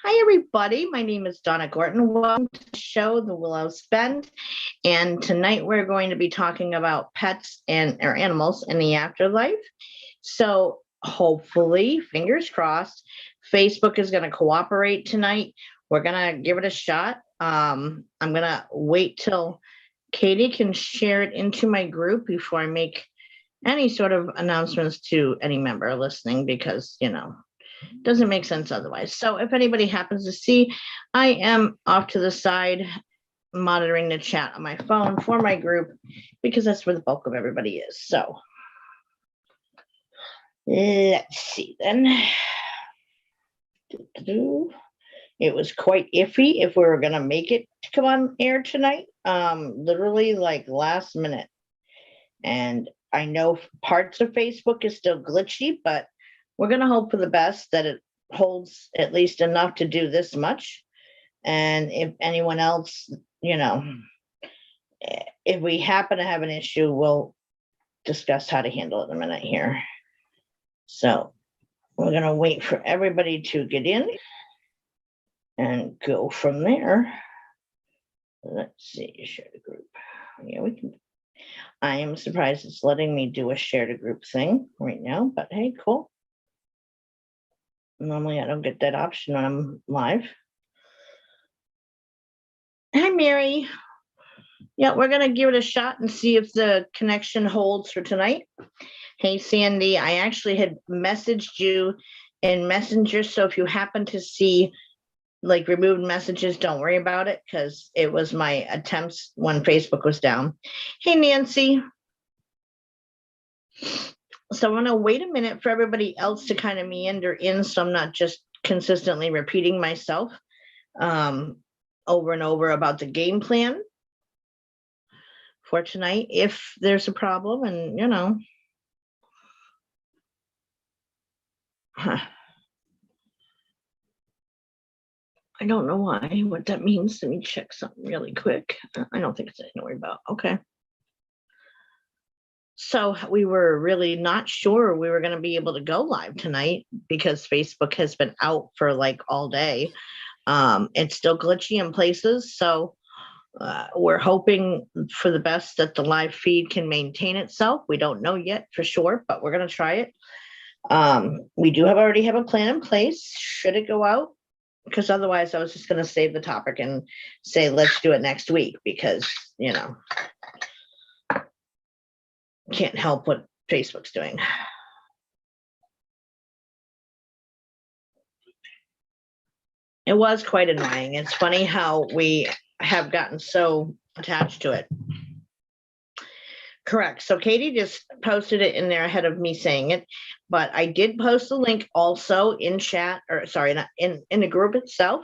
Hi, everybody. My name is Donna Gorton. Welcome to the show, The Willows Spend. And tonight we're going to be talking about pets or animals in the afterlife. So hopefully, fingers crossed, Facebook is going to cooperate tonight. We're going to give it a shot. I'm going to wait till Katie can share it into my group before I make any sort of announcements to any member listening, because, doesn't make sense otherwise. So if anybody happens to see, I am off to the side monitoring the chat on my phone for my group, because that's where the bulk of everybody is. So let's see then. It was quite iffy if we were going to make it to come on air tonight, literally like last minute. And I know parts of Facebook is still glitchy, but we're going to hope for the best that it holds at least enough to do this much. And if anyone else, if we happen to have an issue, we'll discuss how to handle it in a minute here. So we're going to wait for everybody to get in and go from there. Let's see, share the group. Yeah, we can. I am surprised it's letting me do a share to group thing right now, but hey, cool. Normally I don't get that option when I'm live. Hi, Mary. Yeah, we're going to give it a shot and see if the connection holds for tonight. Hey, Sandy, I actually had messaged you in Messenger, so if you happen to see like removed messages, don't worry about it, because it was my attempts when Facebook was down. Hey, Nancy. So I'm going to wait a minute for everybody else to kind of meander in, so I'm not just consistently repeating myself over and over about the game plan for tonight, if there's a problem. And, I don't know what that means. Let me check something really quick. I don't think it's anything to worry about. Okay. So we were really not sure we were going to be able to go live tonight because Facebook has been out for like all day. It's still glitchy in places. So we're hoping for the best that the live feed can maintain itself. We don't know yet for sure, but we're going to try it. We do already have a plan in place. Should it go out? Because otherwise I was just going to save the topic and say, let's do it next week, because, can't help what Facebook's doing. It was quite annoying. It's funny how we have gotten so attached to it. Correct. So Katie just posted it in there ahead of me saying it, but I did post the link also in chat, or sorry, not in the group itself.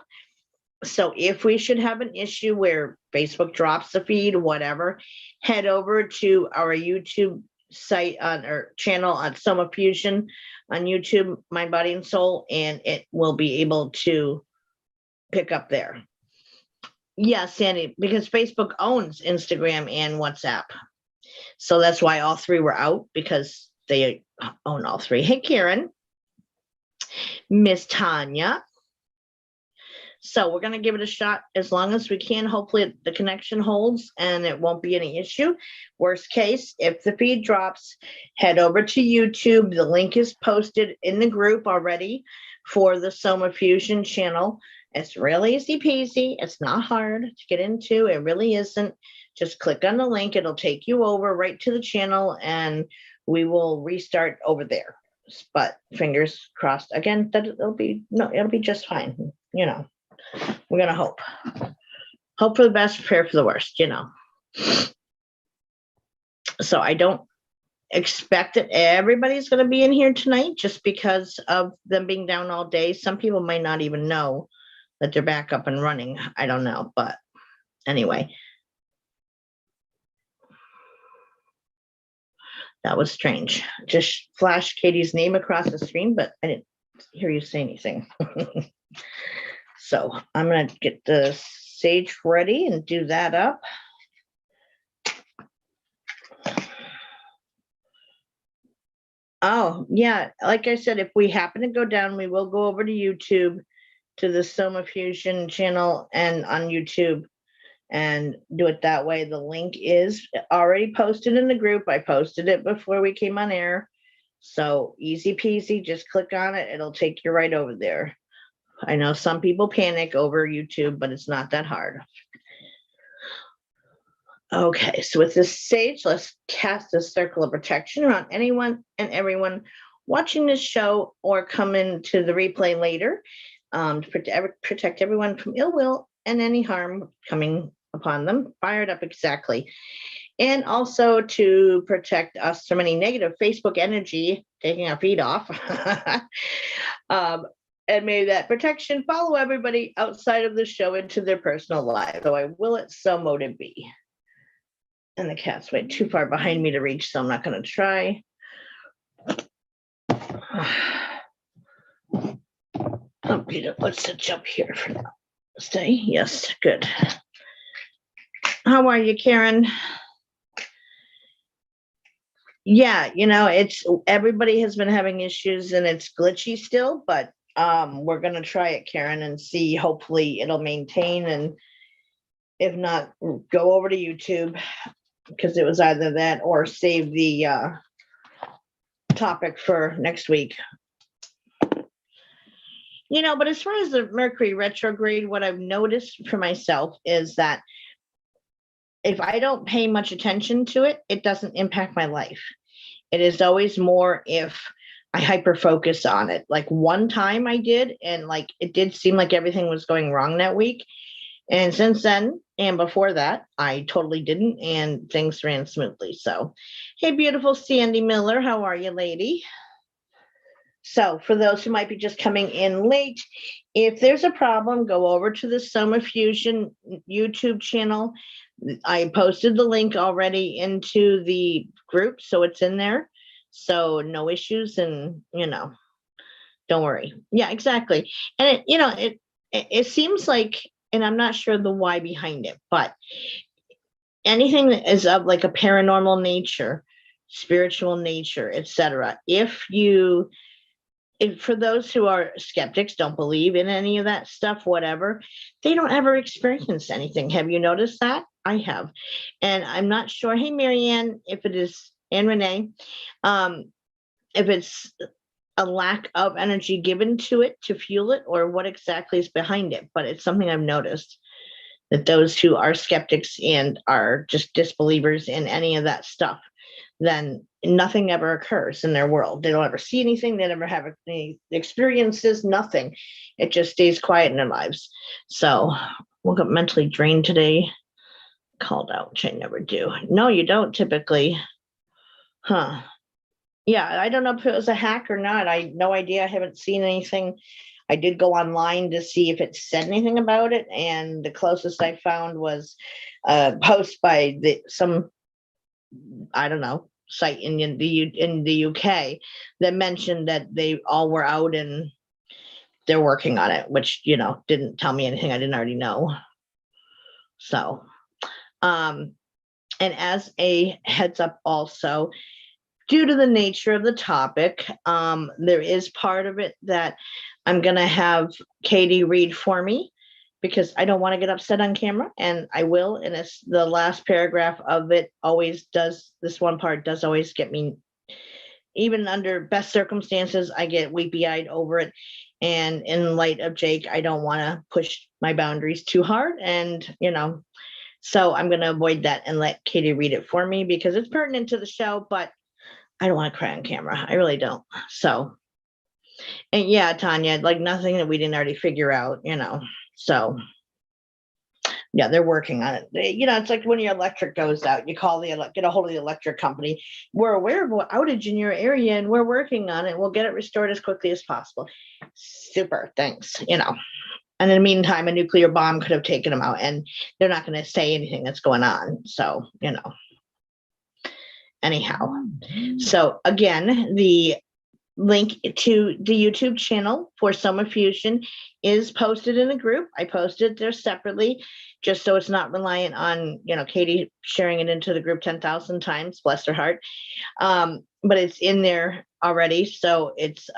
So if we should have an issue where Facebook drops the feed, whatever, head over to our YouTube site on our channel on Soma Fusion on YouTube, Mind, Body, and Soul, and it will be able to pick up there. Yes, Sandy, because Facebook owns Instagram and WhatsApp. So that's why all three were out, because they own all three. Hey, Karen. Miss Tanya. So we're going to give it a shot as long as we can. Hopefully the connection holds and it won't be any issue. Worst case, if the feed drops, head over to YouTube. The link is posted in the group already for the Soma Fusion channel. It's really easy peasy. It's not hard to get into. It really isn't. Just click on the link. It'll take you over right to the channel, and we will restart over there. But fingers crossed again that it'll be just fine. We're going to hope for the best, prepare for the worst, So I don't expect that everybody's going to be in here tonight just because of them being down all day. Some people might not even know that they're back up and running. I don't know. But anyway, that was strange. Just flashed Katie's name across the screen, but I didn't hear you say anything. So I'm going to get the sage ready and do that up. Oh, yeah. Like I said, if we happen to go down, we will go over to YouTube to the Soma Fusion channel and on YouTube and do it that way. The link is already posted in the group. I posted it before we came on air. So easy peasy, just click on it. It'll take you right over there. I know some people panic over YouTube, but it's not that hard. Okay, so with this sage, let's cast a circle of protection around anyone and everyone watching this show or coming to the replay later, to protect everyone from ill will and any harm coming upon them. Fired up exactly. And also to protect us from any negative Facebook energy taking our feet off. And may that protection follow everybody outside of the show into their personal lives. So I will it, so mote it be. And the cat's way too far behind me to reach, so I'm not going to try. Oh, Peter, let's jump here for now. Stay. Yes, good. How are you, Karen? Yeah, you know, everybody has been having issues and it's glitchy still, but we're going to try it, Karen, and see. Hopefully it'll maintain, and if not, go over to YouTube, because it was either that or save the topic for next week. You know, but as far as the Mercury retrograde, what I've noticed for myself is that if I don't pay much attention to it, it doesn't impact my life. It is always more if I hyper focus on it. Like one time I did, and like it did seem like everything was going wrong that week. And since then, and before that, I totally didn't, and things ran smoothly. So, hey, beautiful Sandy Miller, how are you, lady? So for those who might be just coming in late, if there's a problem, go over to the Soma Fusion YouTube channel. I posted the link already into the group, so it's in there. So no issues, and, you know, don't worry. Yeah, exactly. And it seems like, and I'm not sure the why behind it, but anything that is of like a paranormal nature, spiritual nature, etc. If for those who are skeptics, don't believe in any of that stuff, whatever, they don't ever experience anything. Have you noticed that? I have. And I'm not sure, hey, Marianne, if it is, and Renee, if it's a lack of energy given to it to fuel it, or what exactly is behind it. But it's something I've noticed, that those who are skeptics and are just disbelievers in any of that stuff, then nothing ever occurs in their world. They don't ever see anything. They never have any experiences, nothing. It just stays quiet in their lives. So woke up mentally drained today. Called out, which I never do. No, you don't typically. Huh. Yeah, I don't know if it was a hack or not. I no idea. I haven't seen anything. I did go online to see if it said anything about it, and the closest I found was a post by some, I don't know, site in the UK that mentioned that they all were out and they're working on it, which, you know, didn't tell me anything I didn't already know. So, and as a heads up also, due to the nature of the topic, there is part of it that I'm going to have Katie read for me, because I don't want to get upset on camera, and I will. And it's the last paragraph of it always does, this one part does always get me, even under best circumstances, I get weepy-eyed over it. And in light of Jake, I don't want to push my boundaries too hard. And, you know, so I'm going to avoid that and let Katie read it for me, because it's pertinent to the show, but I don't want to cry on camera. I really don't. So, and yeah, Tanya, like nothing that we didn't already figure out, you know. So yeah, they're working on it. You know, it's like when your electric goes out, you call get a hold of the electric company. We're aware of an outage in your area and we're working on it. We'll get it restored as quickly as possible. Super, thanks. You know, and in the meantime, a nuclear bomb could have taken them out, and they're not going to say anything that's going on. So, you know, anyhow. So again, the link to the YouTube channel for Soma Fusion is posted in the group. I posted it there separately, just so it's not reliant on, you know, Katie sharing it into the group 10,000 times, bless her heart. But it's in there already. So it's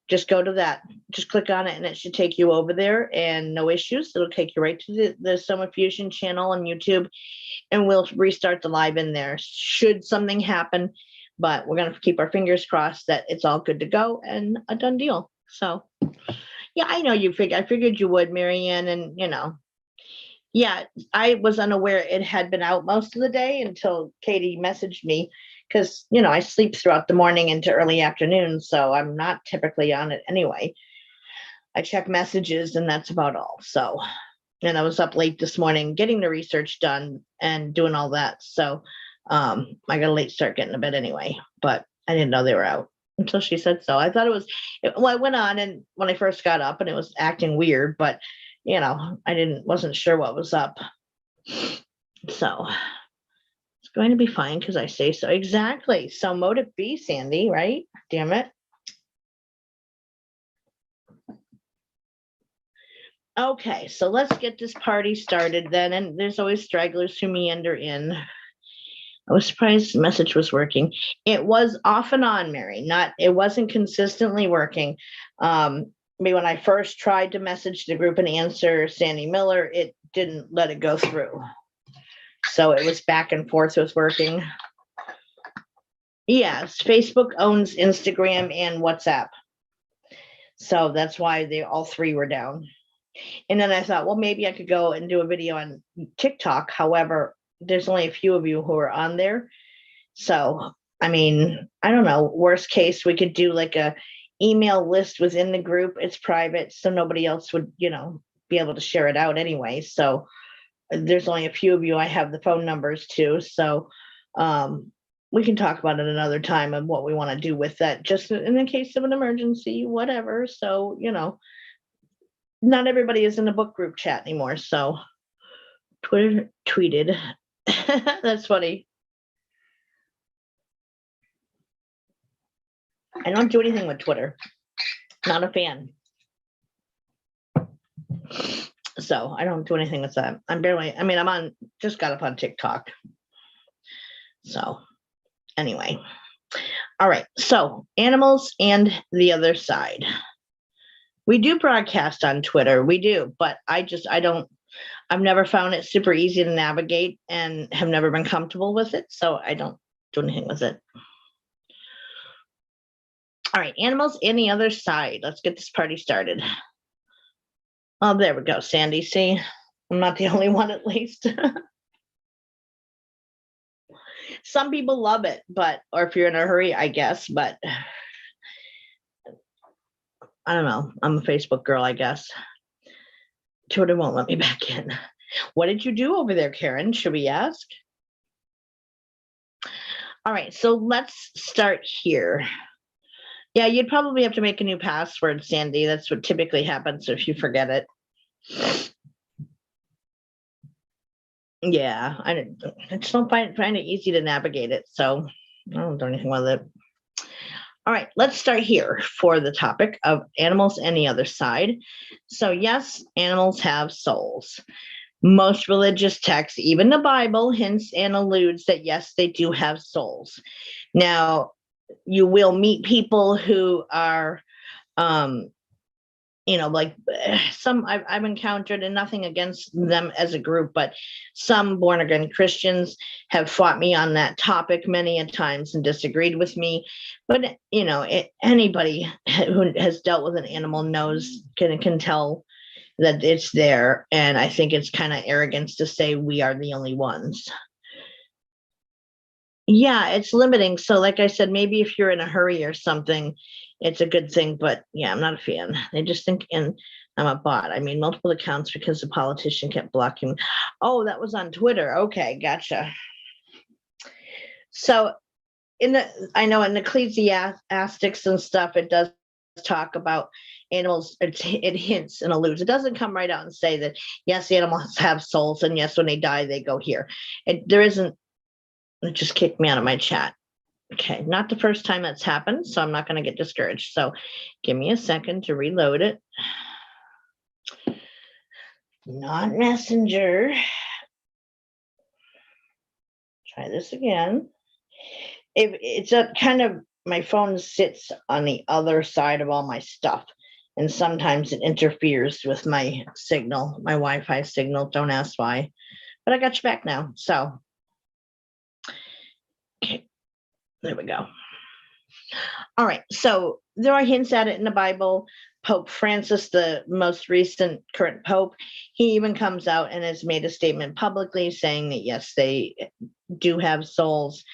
just go to that. Just click on it and it should take you over there, and no issues. It'll take you right to the Soma Fusion channel on YouTube, and we'll restart the live in there should something happen. But we're going to keep our fingers crossed that it's all good to go and a done deal. So, yeah, I know I figured you would, Marianne, and yeah, I was unaware it had been out most of the day until Katie messaged me, because I sleep throughout the morning into early afternoon, so I'm not typically on it anyway. I check messages and that's about all. So, and I was up late this morning getting the research done and doing all that. So I got a late start getting to bed anyway, but I didn't know they were out until she said so. I thought I went on, and when I first got up and it was acting weird, but I wasn't sure what was up. So it's going to be fine because I say so. Exactly. So motive B, Sandy, right? Damn it. Okay, so let's get this party started then. And there's always stragglers who meander in. I was surprised the message was working. It was off and on, Mary. It wasn't consistently working. Maybe when I first tried to message the group and answer Sandy Miller, it didn't let it go through. So it was back and forth with working. Yes, Facebook owns Instagram and WhatsApp. So that's why all three were down. And then I thought, well, maybe I could go and do a video on TikTok. However, there's only a few of you who are on there. So, I mean, I don't know. Worst case, we could do like a email list within the group. It's private, so nobody else would, be able to share it out anyway. So there's only a few of you. I have the phone numbers too. So we can talk about it another time and what we want to do with that, just in the case of an emergency, whatever. So, not everybody is in a book group chat anymore. So Twitter tweeted. That's funny. I don't do anything with Twitter. Not a fan. So I don't do anything with that. Just got up on TikTok. So anyway. All right. So animals and the other side. We do broadcast on Twitter. We do, but I've never found it super easy to navigate and have never been comfortable with it. So I don't do anything with it. All right, animals and the other side. Let's get this party started. Oh, there we go, Sandy. See, I'm not the only one, at least. Some people love it, or if you're in a hurry, I guess, but I don't know. I'm a Facebook girl, I guess. Twitter won't let me back in. What did you do over there, Karen? Should we ask? All right, so let's start here. Yeah, you'd probably have to make a new password, Sandy. That's what typically happens if you forget it. Yeah, I just don't find it easy to navigate it, so I don't do anything with it. All right, let's start here for the topic of animals and the other side. So yes, animals have souls. Most religious texts, even the Bible, hints and alludes that yes, they do have souls. Now, you will meet people who are, like some I've encountered, and nothing against them as a group, but some born again Christians have fought me on that topic many a times and disagreed with me. But anybody who has dealt with an animal knows, can tell that it's there. And I think it's kind of arrogance to say we are the only ones. Yeah, it's limiting. So like I said, maybe if you're in a hurry or something, it's a good thing, but yeah, I'm not a fan. They just think I'm a bot. I mean, multiple accounts because the politician kept blocking. Oh, that was on Twitter. Okay, gotcha. So I know in Ecclesiastics and stuff, it does talk about animals. It hints and alludes. It doesn't come right out and say that, yes, animals have souls, and yes, when they die, they go here. There isn't. It just kicked me out of my chat. Okay, not the first time that's happened, so I'm not going to get discouraged. So give me a second to reload it. Not Messenger. Try this again. If it's a kind of my phone sits on the other side of all my stuff. And sometimes it interferes with my signal, my Wi-Fi signal. Don't ask why. But I got you back now. So, okay, there we go. All right. So there are hints at it in the Bible. Pope Francis, the most recent current pope, he even comes out and has made a statement publicly saying that, yes, they do have souls.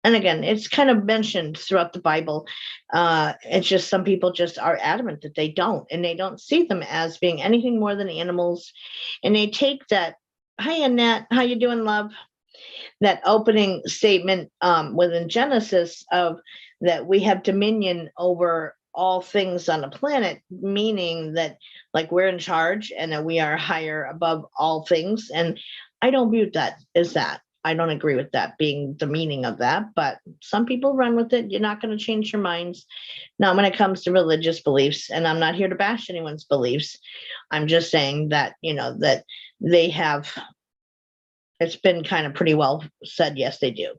And again, it's kind of mentioned throughout the Bible. It's just some people just are adamant that they don't, and they don't see them as being anything more than animals. And they take that, "Hi, Annette, how you doing, love?" That opening statement within Genesis of that we have dominion over all things on the planet, meaning that like we're in charge and that we are higher above all things. And I don't view that as that. I don't agree with that being the meaning of that, but some people run with it. You're not going to change your minds. Now, when it comes to religious beliefs, and I'm not here to bash anyone's beliefs, I'm just saying that, that they have, it's been kind of pretty well said, yes, they do.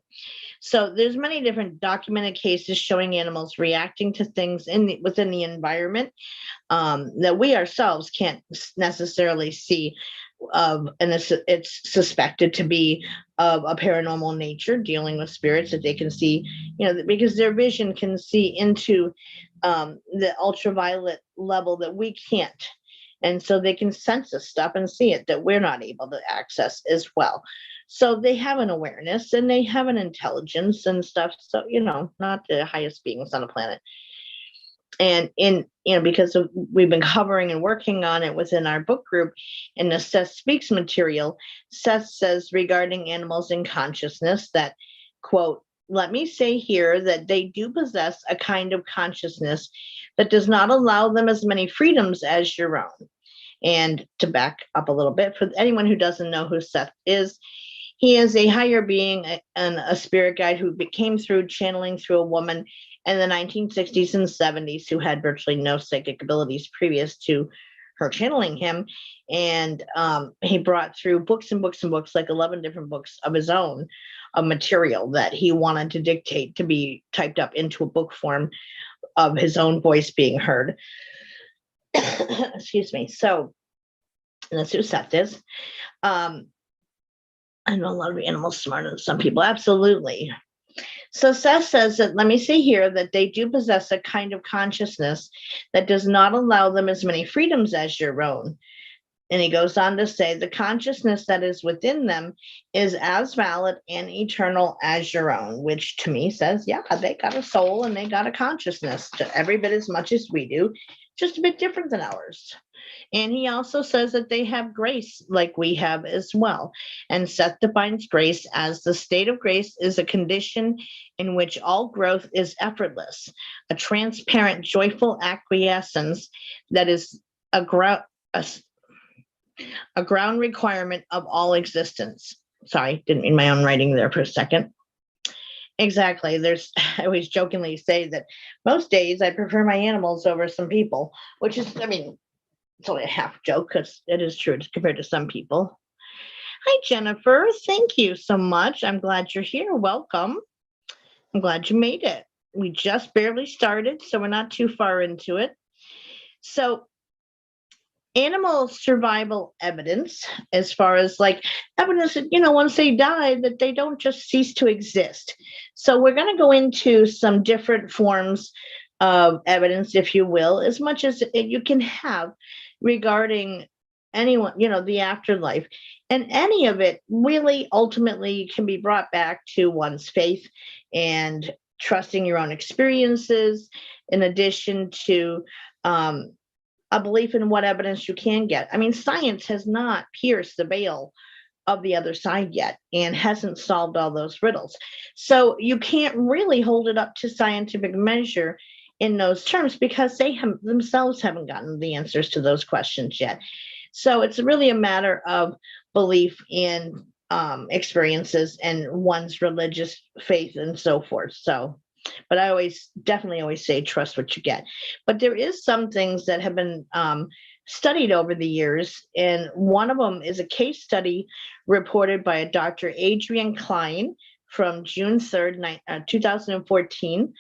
So there's many different documented cases showing animals reacting to things within the environment that we ourselves can't necessarily see. And it's suspected to be of a paranormal nature, dealing with spirits that they can see, because their vision can see into the ultraviolet level that we can't. And so they can sense this stuff and see it that we're not able to access as well. So they have an awareness and they have an intelligence and stuff. So, not the highest beings on the planet. And because we've been covering and working on it within our book group in the Seth Speaks material, Seth says regarding animals in consciousness that, quote, "Let me say here that they do possess a kind of consciousness that does not allow them as many freedoms as your own." And to back up a little bit, for anyone who doesn't know who Seth is, he is a higher being and a spirit guide who came through channeling through a woman in the 1960s and 70s who had virtually no psychic abilities previous to her channeling him. And he brought through books and books and books, like 11 different books of his own, of material that he wanted to dictate to be typed up into a book form of his own voice being heard. Excuse me. So that's who Seth is. I know a lot of animals smarter than some people. Absolutely. So Seth says that, "Let me say here that they do possess a kind of consciousness that does not allow them as many freedoms as your own." And he goes on to say, "The consciousness that is within them is as valid and eternal as your own," which to me says, yeah, they got a soul and they got a consciousness to every bit as much as we do, just a bit different than ours. And he also says that they have grace like we have as well. And Seth defines grace as the state of grace is a condition in which all growth is effortless, a transparent, joyful acquiescence that is a ground requirement of all existence. Sorry, didn't mean my own writing there for a second. Exactly. I always jokingly say that most days I prefer my animals over some people, which is, it's only a half joke because it is true compared to some people. Hi, Jennifer. Thank you so much. I'm glad you're here. Welcome. I'm glad you made it. We just barely started, so we're not too far into it. So animal survival evidence, as far as like evidence that, once they die, that they don't just cease to exist. So we're going to go into some different forms of evidence, if you will, as much as you can have regarding anyone, the afterlife. And any of it really ultimately can be brought back to one's faith and trusting your own experiences, in addition to a belief in what evidence you can get. Science has not pierced the veil of the other side yet and hasn't solved all those riddles. So you can't really hold it up to scientific measure in those terms because they themselves haven't gotten the answers to those questions yet. So it's really a matter of belief in experiences and one's religious faith and so forth. So, but I definitely always say trust what you get. But there is some things that have been studied over the years, and one of them is a case study reported by a Dr. Adrian Klein from June 3rd, 2014.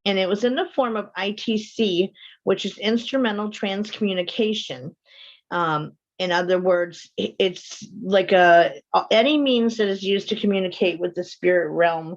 And it was in the form of ITC, which is instrumental transcommunication. In other words, it's like any means that is used to communicate with the spirit realm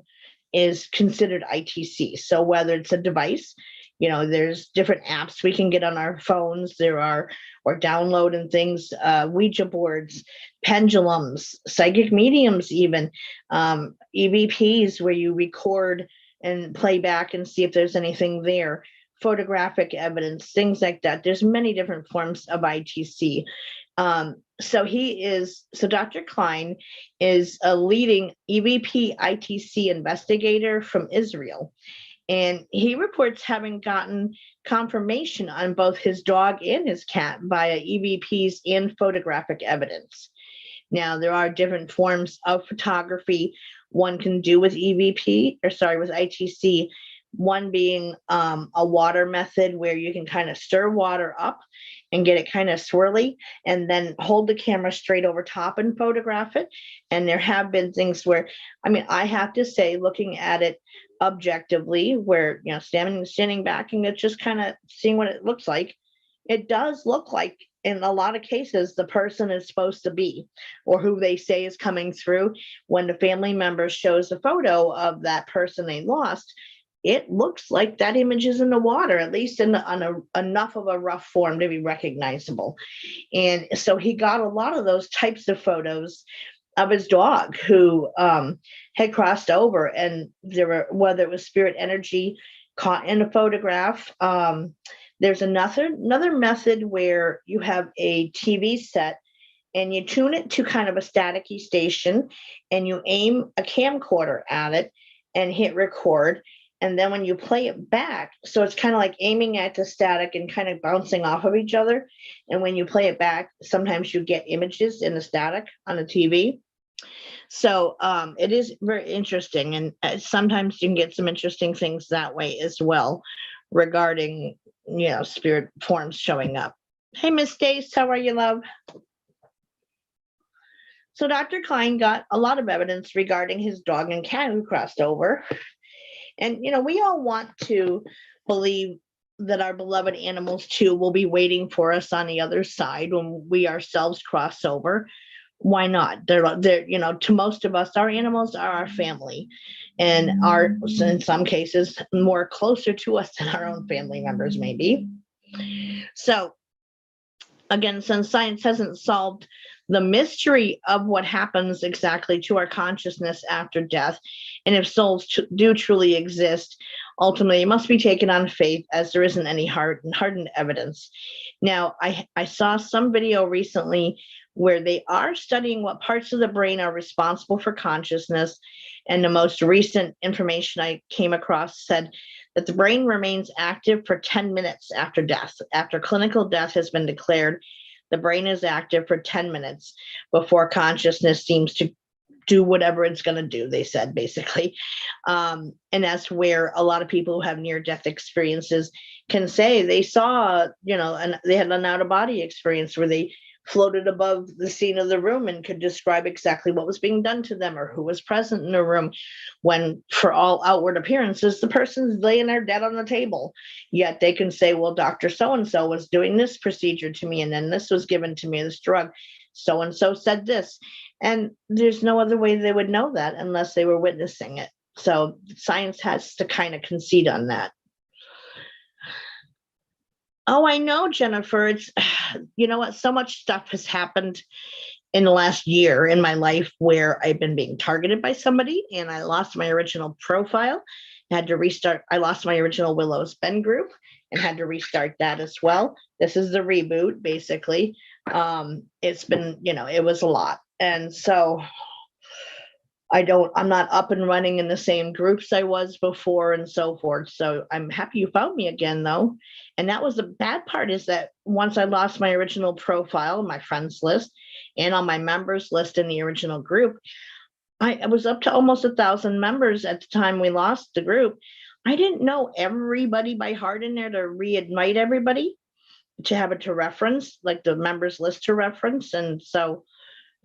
is considered ITC. So whether it's a device, there's different apps we can get on our phones, or download and things, Ouija boards, pendulums, psychic mediums, even EVPs where you record and play back and see if there's anything there, photographic evidence, things like that. There's many different forms of ITC. So Dr. Klein is a leading EVP ITC investigator from Israel. And he reports having gotten confirmation on both his dog and his cat via EVPs and photographic evidence. Now, there are different forms of photography one can do with with ITC. One being a water method where you can kind of stir water up and get it kind of swirly and then hold the camera straight over top and photograph it. And there have been things where, I have to say, looking at it objectively, where, standing back and just kind of seeing what it looks like, it does look like, in a lot of cases, the person is supposed to be, or who they say is coming through. When the family member shows a photo of that person they lost, it looks like that image is in the water, at least on enough of a rough form to be recognizable. And so he got a lot of those types of photos of his dog who had crossed over, and whether it was spirit energy caught in a photograph. There's another method where you have a TV set and you tune it to kind of a staticky station and you aim a camcorder at it and hit record. And then when you play it back, so it's kind of like aiming at the static and kind of bouncing off of each other. And when you play it back, sometimes you get images in the static on the TV. So it is very interesting. And sometimes you can get some interesting things that way as well regarding, spirit forms showing up. Hey, Miss Stace, how are you, love? So Dr. Klein got a lot of evidence regarding his dog and cat who crossed over. And, we all want to believe that our beloved animals, too, will be waiting for us on the other side when we ourselves cross over. Why not? They're to most of us, our animals are our family and are, in some cases, more closer to us than our own family members may be. So, again, since science hasn't solved the mystery of what happens exactly to our consciousness after death, and if souls do truly exist, ultimately it must be taken on faith, as there isn't any hardened evidence. Now, I saw some video recently where they are studying what parts of the brain are responsible for consciousness, and the most recent information I came across said that the brain remains active for 10 minutes after death. After clinical death has been declared, the brain is active for 10 minutes before consciousness seems to do whatever it's going to do, they said, basically. And that's where a lot of people who have near-death experiences can say they saw, and they had an out-of-body experience where they floated above the scene of the room and could describe exactly what was being done to them or who was present in the room, when for all outward appearances, the person's laying there dead on the table. Yet they can say, well, Dr. So-and-so was doing this procedure to me, and then this was given to me, this drug. So-and-so said this. And there's no other way they would know that unless they were witnessing it. So science has to kind of concede on that. Oh, I know, Jennifer. It's, what? So much stuff has happened in the last year in my life where I've been being targeted by somebody, and I lost my original profile. I had to restart. I lost my original Willows Ben group and had to restart that as well. This is the reboot, basically. It's been, it was a lot. And so I'm not up and running in the same groups I was before and so forth. So I'm happy you found me again, though. And that was the bad part, is that once I lost my original profile, my friends list, and on my members list in the original group, I was up to almost 1,000 members at the time we lost the group. I didn't know everybody by heart in there to reignite everybody, to have it to reference, like the members list to reference. And so,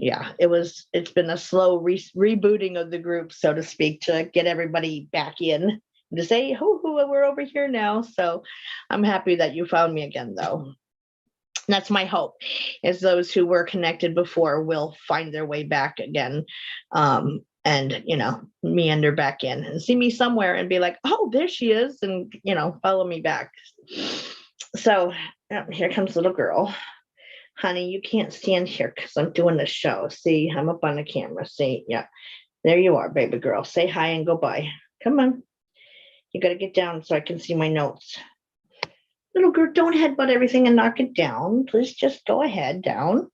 Yeah, it's been a slow rebooting of the group, so to speak, to get everybody back in, to say, we're over here now. So I'm happy that you found me again, though. That's my hope, is those who were connected before will find their way back again. And, meander back in and see me somewhere and be like, oh, there she is. And, follow me back. So here comes little girl. Honey, you can't stand here because I'm doing the show. See, I'm up on the camera. See, yeah, there you are, baby girl. Say hi and goodbye. Come on. You got to get down so I can see my notes. Little girl, don't headbutt everything and knock it down. Please just go ahead, down.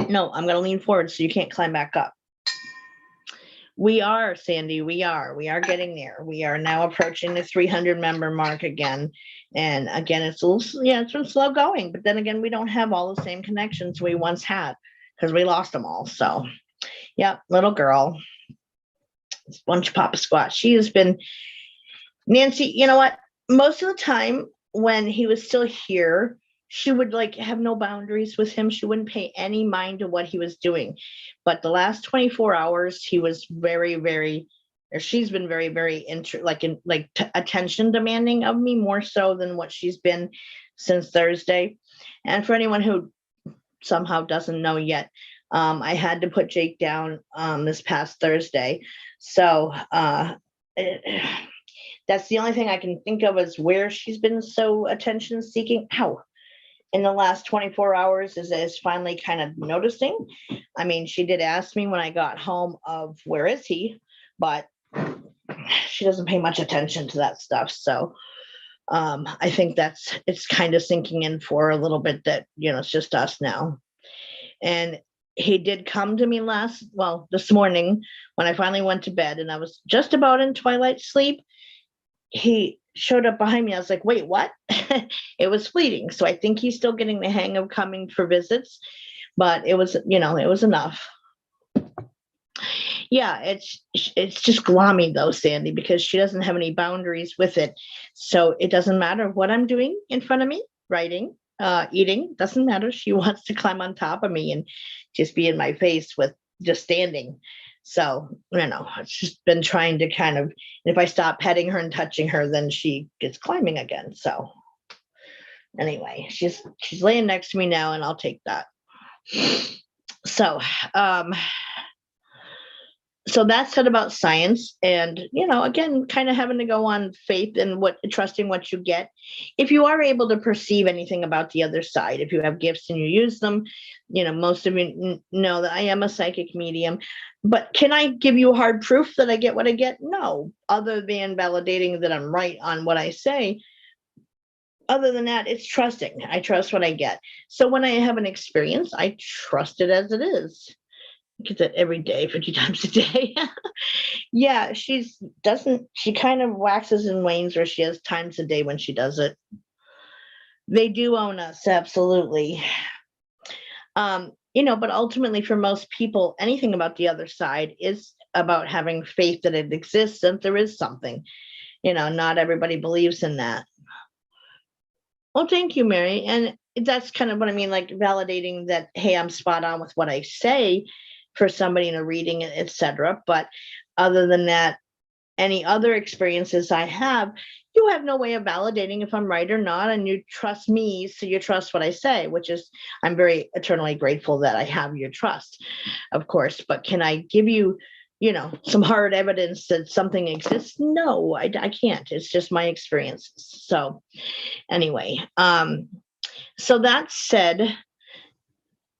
No, I'm going to lean forward so you can't climb back up. We are, Sandy, we are getting there. We are now approaching the 300 member mark again. And again, it's been slow going, but then again, we don't have all the same connections we once had because we lost them all. So, yep, little girl, Sponge Papa Squat. She has been, Nancy, you know what? Most of the time when he was still here, she would have no boundaries with him. She wouldn't pay any mind to what he was doing. But the last 24 hours, he was very, very, or she's been very, very attention demanding of me, more so than what she's been since Thursday. And for anyone who somehow doesn't know yet, I had to put Jake down this past Thursday. So that's the only thing I can think of is where she's been so attention seeking. Ow. In the last 24 hours is finally kind of noticing. I mean, she did ask me when I got home of where is he, but she doesn't pay much attention to that stuff. So I think it's kind of sinking in for a little bit that, it's just us now. And he did come to me this morning when I finally went to bed and I was just about in twilight sleep. He showed up behind me. I was like, wait, what? It was fleeting. So I think he's still getting the hang of coming for visits, but it was enough. Yeah, it's just glommy though, Sandy, because she doesn't have any boundaries with it. So it doesn't matter what I'm doing in front of me, writing, eating, doesn't matter. She wants to climb on top of me and just be in my face with just standing. So, it's just been trying to kind of, if I stop petting her and touching her, then she gets climbing again. So anyway, she's laying next to me now and I'll take that. So, so that's said about science and, again, kind of having to go on faith and trusting what you get. If you are able to perceive anything about the other side, if you have gifts and you use them, most of you know that I am a psychic medium, but can I give you hard proof that I get what I get? No, other than validating that I'm right on what I say. Other than that, it's trusting. I trust what I get. So when I have an experience, I trust it as it is. Get that every day, 50 times a day. Yeah, she kind of waxes and wanes where she has times a day when she does it. They do own us, absolutely. But ultimately for most people, anything about the other side is about having faith that it exists and there is something. Not everybody believes in that. Well, thank you, Mary. And that's kind of what I mean, like validating that, hey, I'm spot on with what I say for somebody in a reading, etc. But other than that, any other experiences I have, you have no way of validating if I'm right or not. And you trust me, so you trust what I say, which is, I'm very eternally grateful that I have your trust, of course. But can I give you, some hard evidence that something exists? No, I can't. It's just my experiences. So anyway, so that said,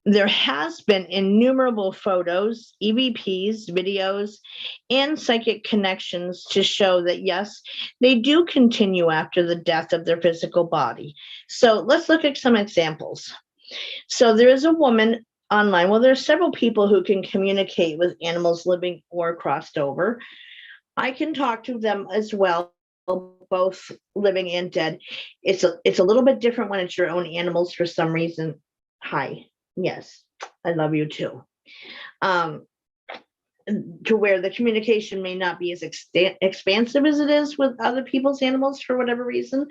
there has been innumerable photos, EVPs, videos, and psychic connections to show that, yes, they do continue after the death of their physical body. So let's look at some examples. So there is a woman online. Well, there are several people who can communicate with animals living or crossed over. I can talk to them as well, both living and dead. It's a little bit different when it's your own animals for some reason. Hi. Yes, I love you too. To where the communication may not be as expansive as it is with other people's animals for whatever reason.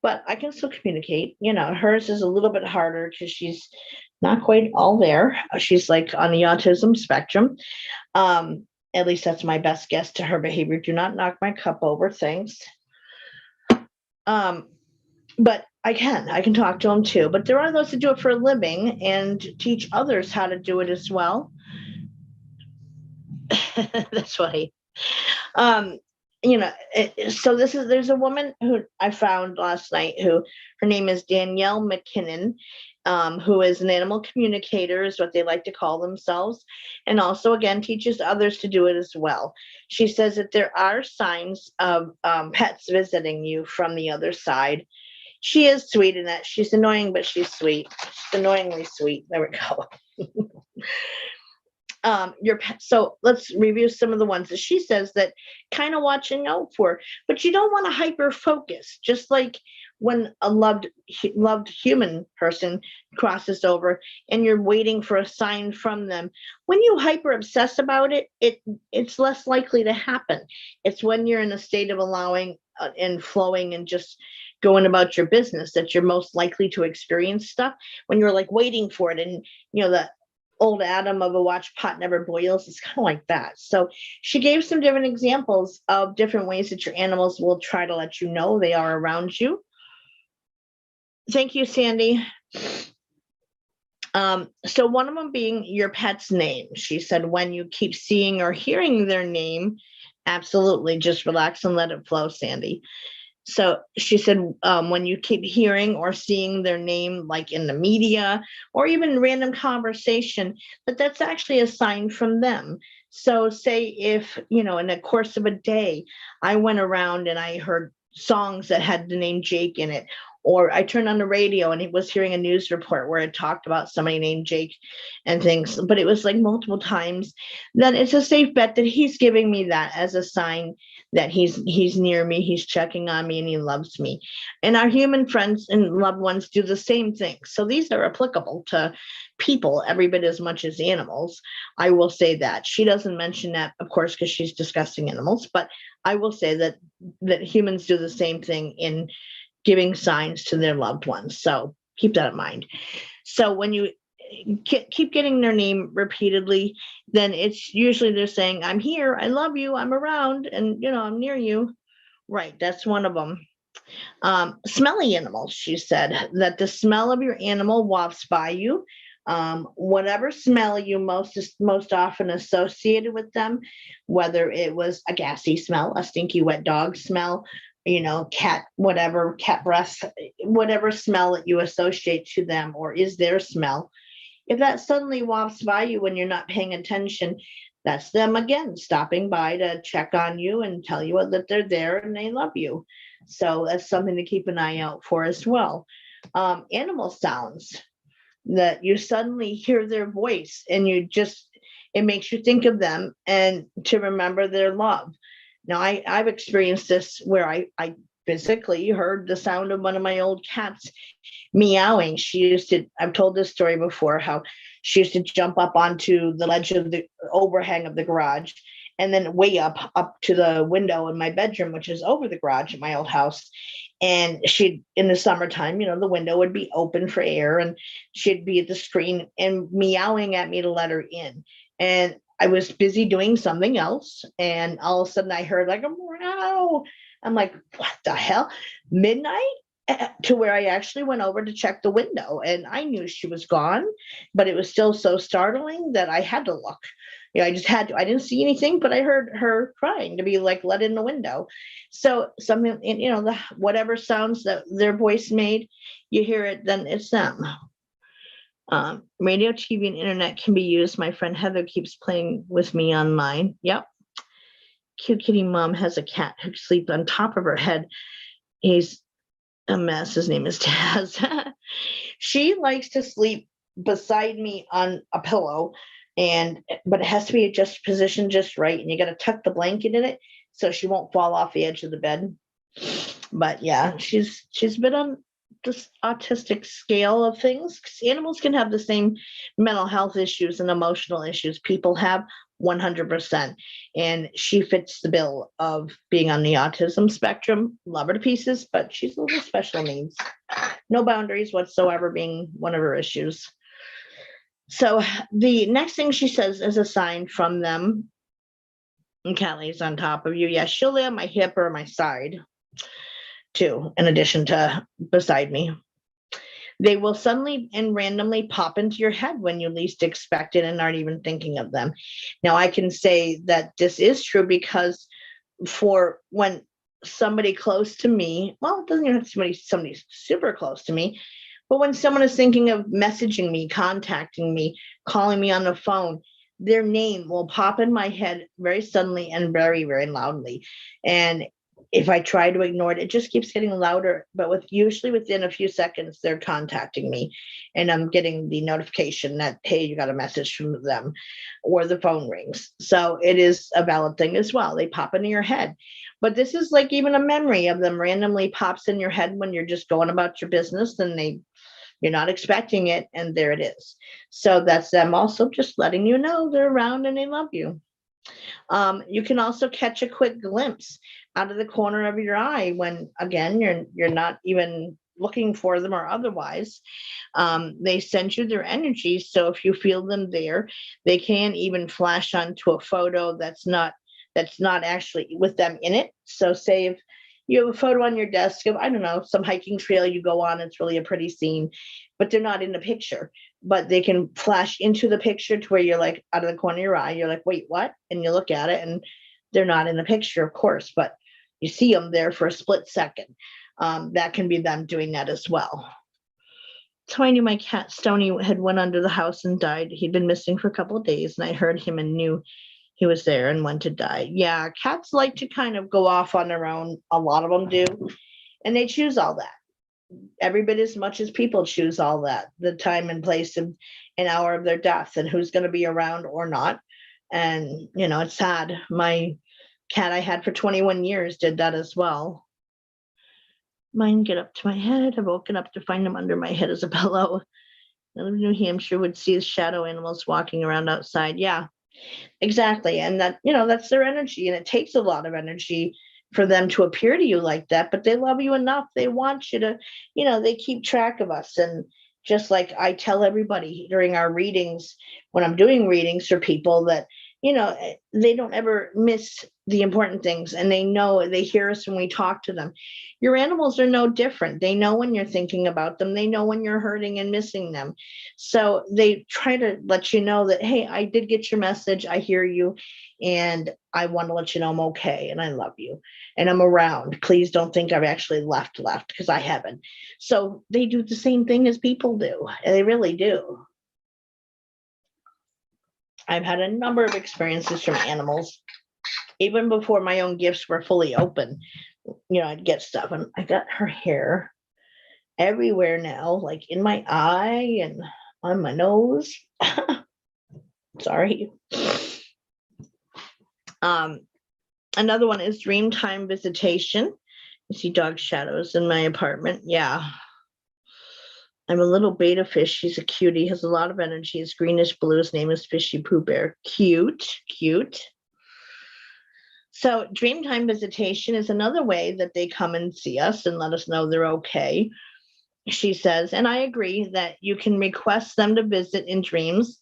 but I can still communicate. Hers is a little bit harder because she's not quite all there. She's like on the autism spectrum. At least that's my best guess to her behavior. Do not knock my cup over, thanks. But I can talk to them too. But there are those that do it for a living and teach others how to do it as well. That's funny. So there's a woman who I found last night who her name is Danielle McKinnon, who is an animal communicator, is what they like to call themselves, and also again teaches others to do it as well. She says that there are signs of pets visiting you from the other side. She is sweet in that she's annoying, but she's sweet. She's annoyingly sweet. There we go. Your pet. So let's review some of the ones that she says that kind of watching out for, but you don't want to hyper focus, just like when a loved human person crosses over and you're waiting for a sign from them. When you hyper obsess about it, it's less likely to happen. It's when you're in a state of allowing and flowing and just going about your business that you're most likely to experience stuff. When you're like waiting for it, and the old Adam of a watch pot never boils. It's kind of like that. So she gave some different examples of different ways that your animals will try to let you know they are around you. Thank you, Sandy. So one of them being your pet's name. She said, when you keep seeing or hearing their name, absolutely just relax and let it flow, Sandy. So she said, when you keep hearing or seeing their name, like in the media or even random conversation, that's actually a sign from them. So say if, in the course of a day, I went around and I heard songs that had the name Jake in it, or I turned on the radio and it was hearing a news report where it talked about somebody named Jake and things, but it was like multiple times, then it's a safe bet that he's giving me that as a sign that he's near me, he's checking on me, and he loves me. And our human friends and loved ones do the same thing. So these are applicable to people every bit as much as animals. I will say that. She doesn't mention that, of course, because she's discussing animals, but I will say that humans do the same thing in giving signs to their loved ones. So keep that in mind. So when you keep getting their name repeatedly, then it's usually they're saying, I'm here, I love you, I'm around, and I'm near you. Right, that's one of them. Smelly animals, she said, that the smell of your animal wafts by you. Whatever smell you most often associated with them, whether it was a gassy smell, a stinky wet dog smell, cat breath, whatever smell that you associate to them or is their smell, if that suddenly wafts by you when you're not paying attention, that's them again stopping by to check on you and tell you that they're there and they love you. So that's something to keep an eye out for as well. Animal sounds, that you suddenly hear their voice and it makes you think of them and to remember their love. Now, I've experienced this where I physically heard the sound of one of my old cats meowing. I've told this story before, how she used to jump up onto the ledge of the overhang of the garage and then way up to the window in my bedroom, which is over the garage at my old house. And in the summertime, the window would be open for air and she'd be at the screen and meowing at me to let her in. And I was busy doing something else. And all of a sudden I heard like a meow. I'm like, what the hell? Midnight? To where I actually went over to check the window and I knew she was gone, but it was still so startling that I had to look. I just had to. I didn't see anything, but I heard her crying to be like let in the window. So something, whatever sounds that their voice made, you hear it, then it's them. Radio, TV, and internet can be used. My friend Heather keeps playing with me online. Yep. Cute kitty mom has a cat who sleeps on top of her head. He's a mess. His name is Taz. She likes to sleep beside me on a pillow, but it has to be just positioned just right, and you got to tuck the blanket in it so she won't fall off the edge of the bed. But yeah, she's been on this autistic scale of things. Animals can have the same mental health issues and emotional issues people have, 100%. And she fits the bill of being on the autism spectrum. Love her to pieces, but she's a little special needs. No boundaries whatsoever being one of her issues. So the next thing she says is a sign from them. And Kelly's on top of you. Yes, she'll lay on my hip or my side too, in addition to beside me. They will suddenly and randomly pop into your head when you least expect it and aren't even thinking of them. Now, I can say that this is true because for when somebody close to me, well, it doesn't even have to be somebody super close to me, but when someone is thinking of messaging me, contacting me, calling me on the phone, their name will pop in my head very suddenly and very, very loudly. And if I try to ignore it, it just keeps getting louder. But usually within a few seconds, they're contacting me and I'm getting the notification that, hey, you got a message from them, or the phone rings. So it is a valid thing as well. They pop into your head. But this is like even a memory of them randomly pops in your head when you're just going about your business and you're not expecting it, and there it is. So that's them also just letting you know they're around and they love you. You can also catch a quick glimpse out of the corner of your eye when, again, you're not even looking for them or otherwise. They send you their energy. So if you feel them there, they can even flash onto a photo that's not actually with them in it. So say if you have a photo on your desk of, I don't know, some hiking trail you go on, it's really a pretty scene, but they're not in the picture. But they can flash into the picture to where you're like, out of the corner of your eye, you're like, wait, what? And you look at it and they're not in the picture, of course, but you see them there for a split second. That can be them doing that as well. So I knew my cat Stony had went under the house and died. He'd been missing for a couple of days, and I heard him and knew he was there and went to die. Yeah, cats like to kind of go off on their own. A lot of them do, and they choose all that. Every bit as much as people choose all that, the time and place of an hour of their death and who's going to be around or not. And, it's sad. My cat I had for 21 years did that as well. Mine get up to my head. I've woken up to find him under my head as a pillow. I live in New Hampshire, would see the shadow animals walking around outside. Yeah, exactly. And that, that's their energy. And it takes a lot of energy for them to appear to you like that, but they love you enough. They want you to, they keep track of us. And just like I tell everybody during our readings, when I'm doing readings for people, that, they don't ever miss the important things. And they hear us when we talk to them. Your animals are no different. They know when you're thinking about them. They know when you're hurting and missing them. So they try to let you know that, hey, I did get your message. I hear you. And I want to let you know I'm okay and I love you and I'm around. Please don't think I've actually left because I haven't. So they do the same thing as people do. They really do. I've had a number of experiences from animals, even before my own gifts were fully open. I'd get stuff, and I got her hair everywhere now, like in my eye and on my nose. Sorry. Another one is dream time visitation. You see dog shadows in my apartment. Yeah. I'm a little beta fish. She's a cutie, has a lot of energy. It's greenish blue. His name is Fishy Pooh Bear. Cute. So dream time visitation is another way that they come and see us and let us know they're okay. She says, and I agree that you can request them to visit in dreams.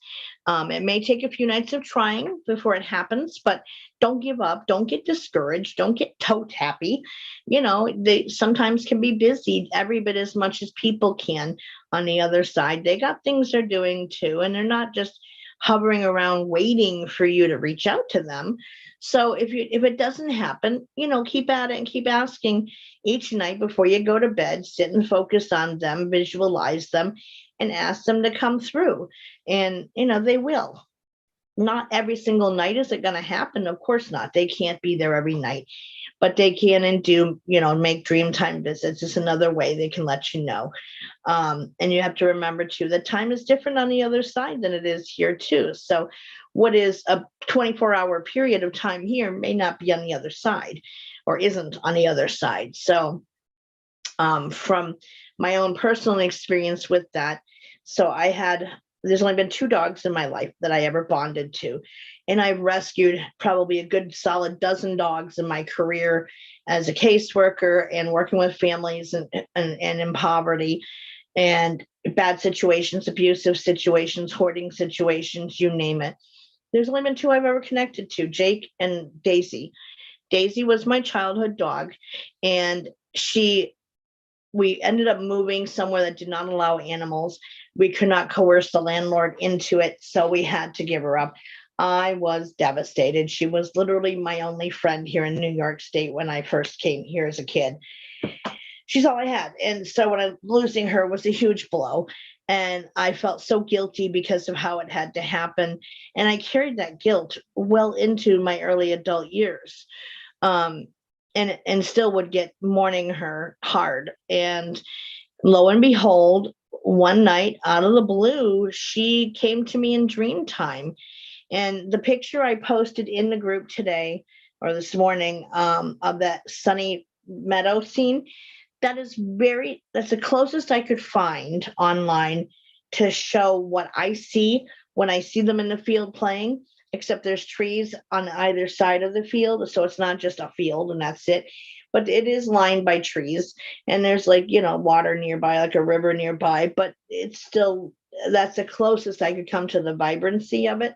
It may take a few nights of trying before it happens, but don't give up. Don't get discouraged. Don't get toe happy. They sometimes can be busy every bit as much as people can on the other side. They got things they're doing too, and they're not just hovering around waiting for you to reach out to them. So if it doesn't happen, keep at it and keep asking each night before you go to bed. Sit and focus on them, visualize them, and ask them to come through. And, they will. Not every single night is it going to happen. Of course not. They can't be there every night, but they can and do, make dream time visits. It's another way they can let you know. And you have to remember too, that time is different on the other side than it is here too. So what is a 24-hour period of time here may not be on the other side or isn't on the other side. So from my own personal experience with that, so I had there's only been 2 dogs in my life that I ever bonded to. And I've rescued probably a good solid dozen dogs in my career as a caseworker and working with families and in poverty and bad situations, abusive situations, hoarding situations, you name it. There's only been 2 I've ever connected to, Jake and Daisy. Daisy was my childhood dog, and we ended up moving somewhere that did not allow animals. We could not coerce the landlord into it, so we had to give her up. I was devastated. She was literally my only friend here in New York State when I first came here as a kid. She's all I had. And so when losing her was a huge blow. And I felt so guilty because of how it had to happen. And I carried that guilt well into my early adult years. And still would get mourning her hard. And lo and behold, one night out of the blue, she came to me in dream time. And the picture I posted in the group today or this morning of that sunny meadow scene, that's the closest I could find online to show what I see when I see them in the field playing, except there's trees on either side of the field. So it's not just a field and that's it, but it is lined by trees and there's water nearby, like a river nearby, but it's still, that's the closest I could come to the vibrancy of it.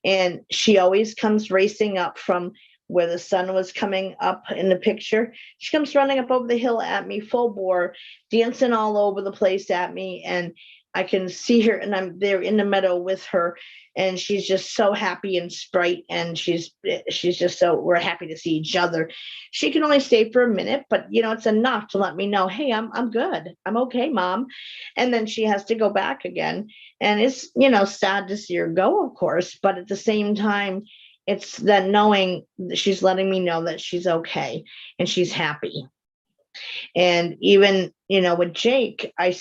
And she always comes racing up from where the sun was coming up in the picture. She comes running up over the hill at me, full bore, dancing all over the place at me. And I can see her, and I'm there in the meadow with her, and she's just so happy and sprite, and she's just we're happy to see each other. She can only stay for a minute, but it's enough to let me know, hey, I'm good. I'm okay, Mom. And then she has to go back again. And it's, sad to see her go, of course, but at the same time, it's that knowing that she's letting me know that she's okay and she's happy. And even, with Jake, I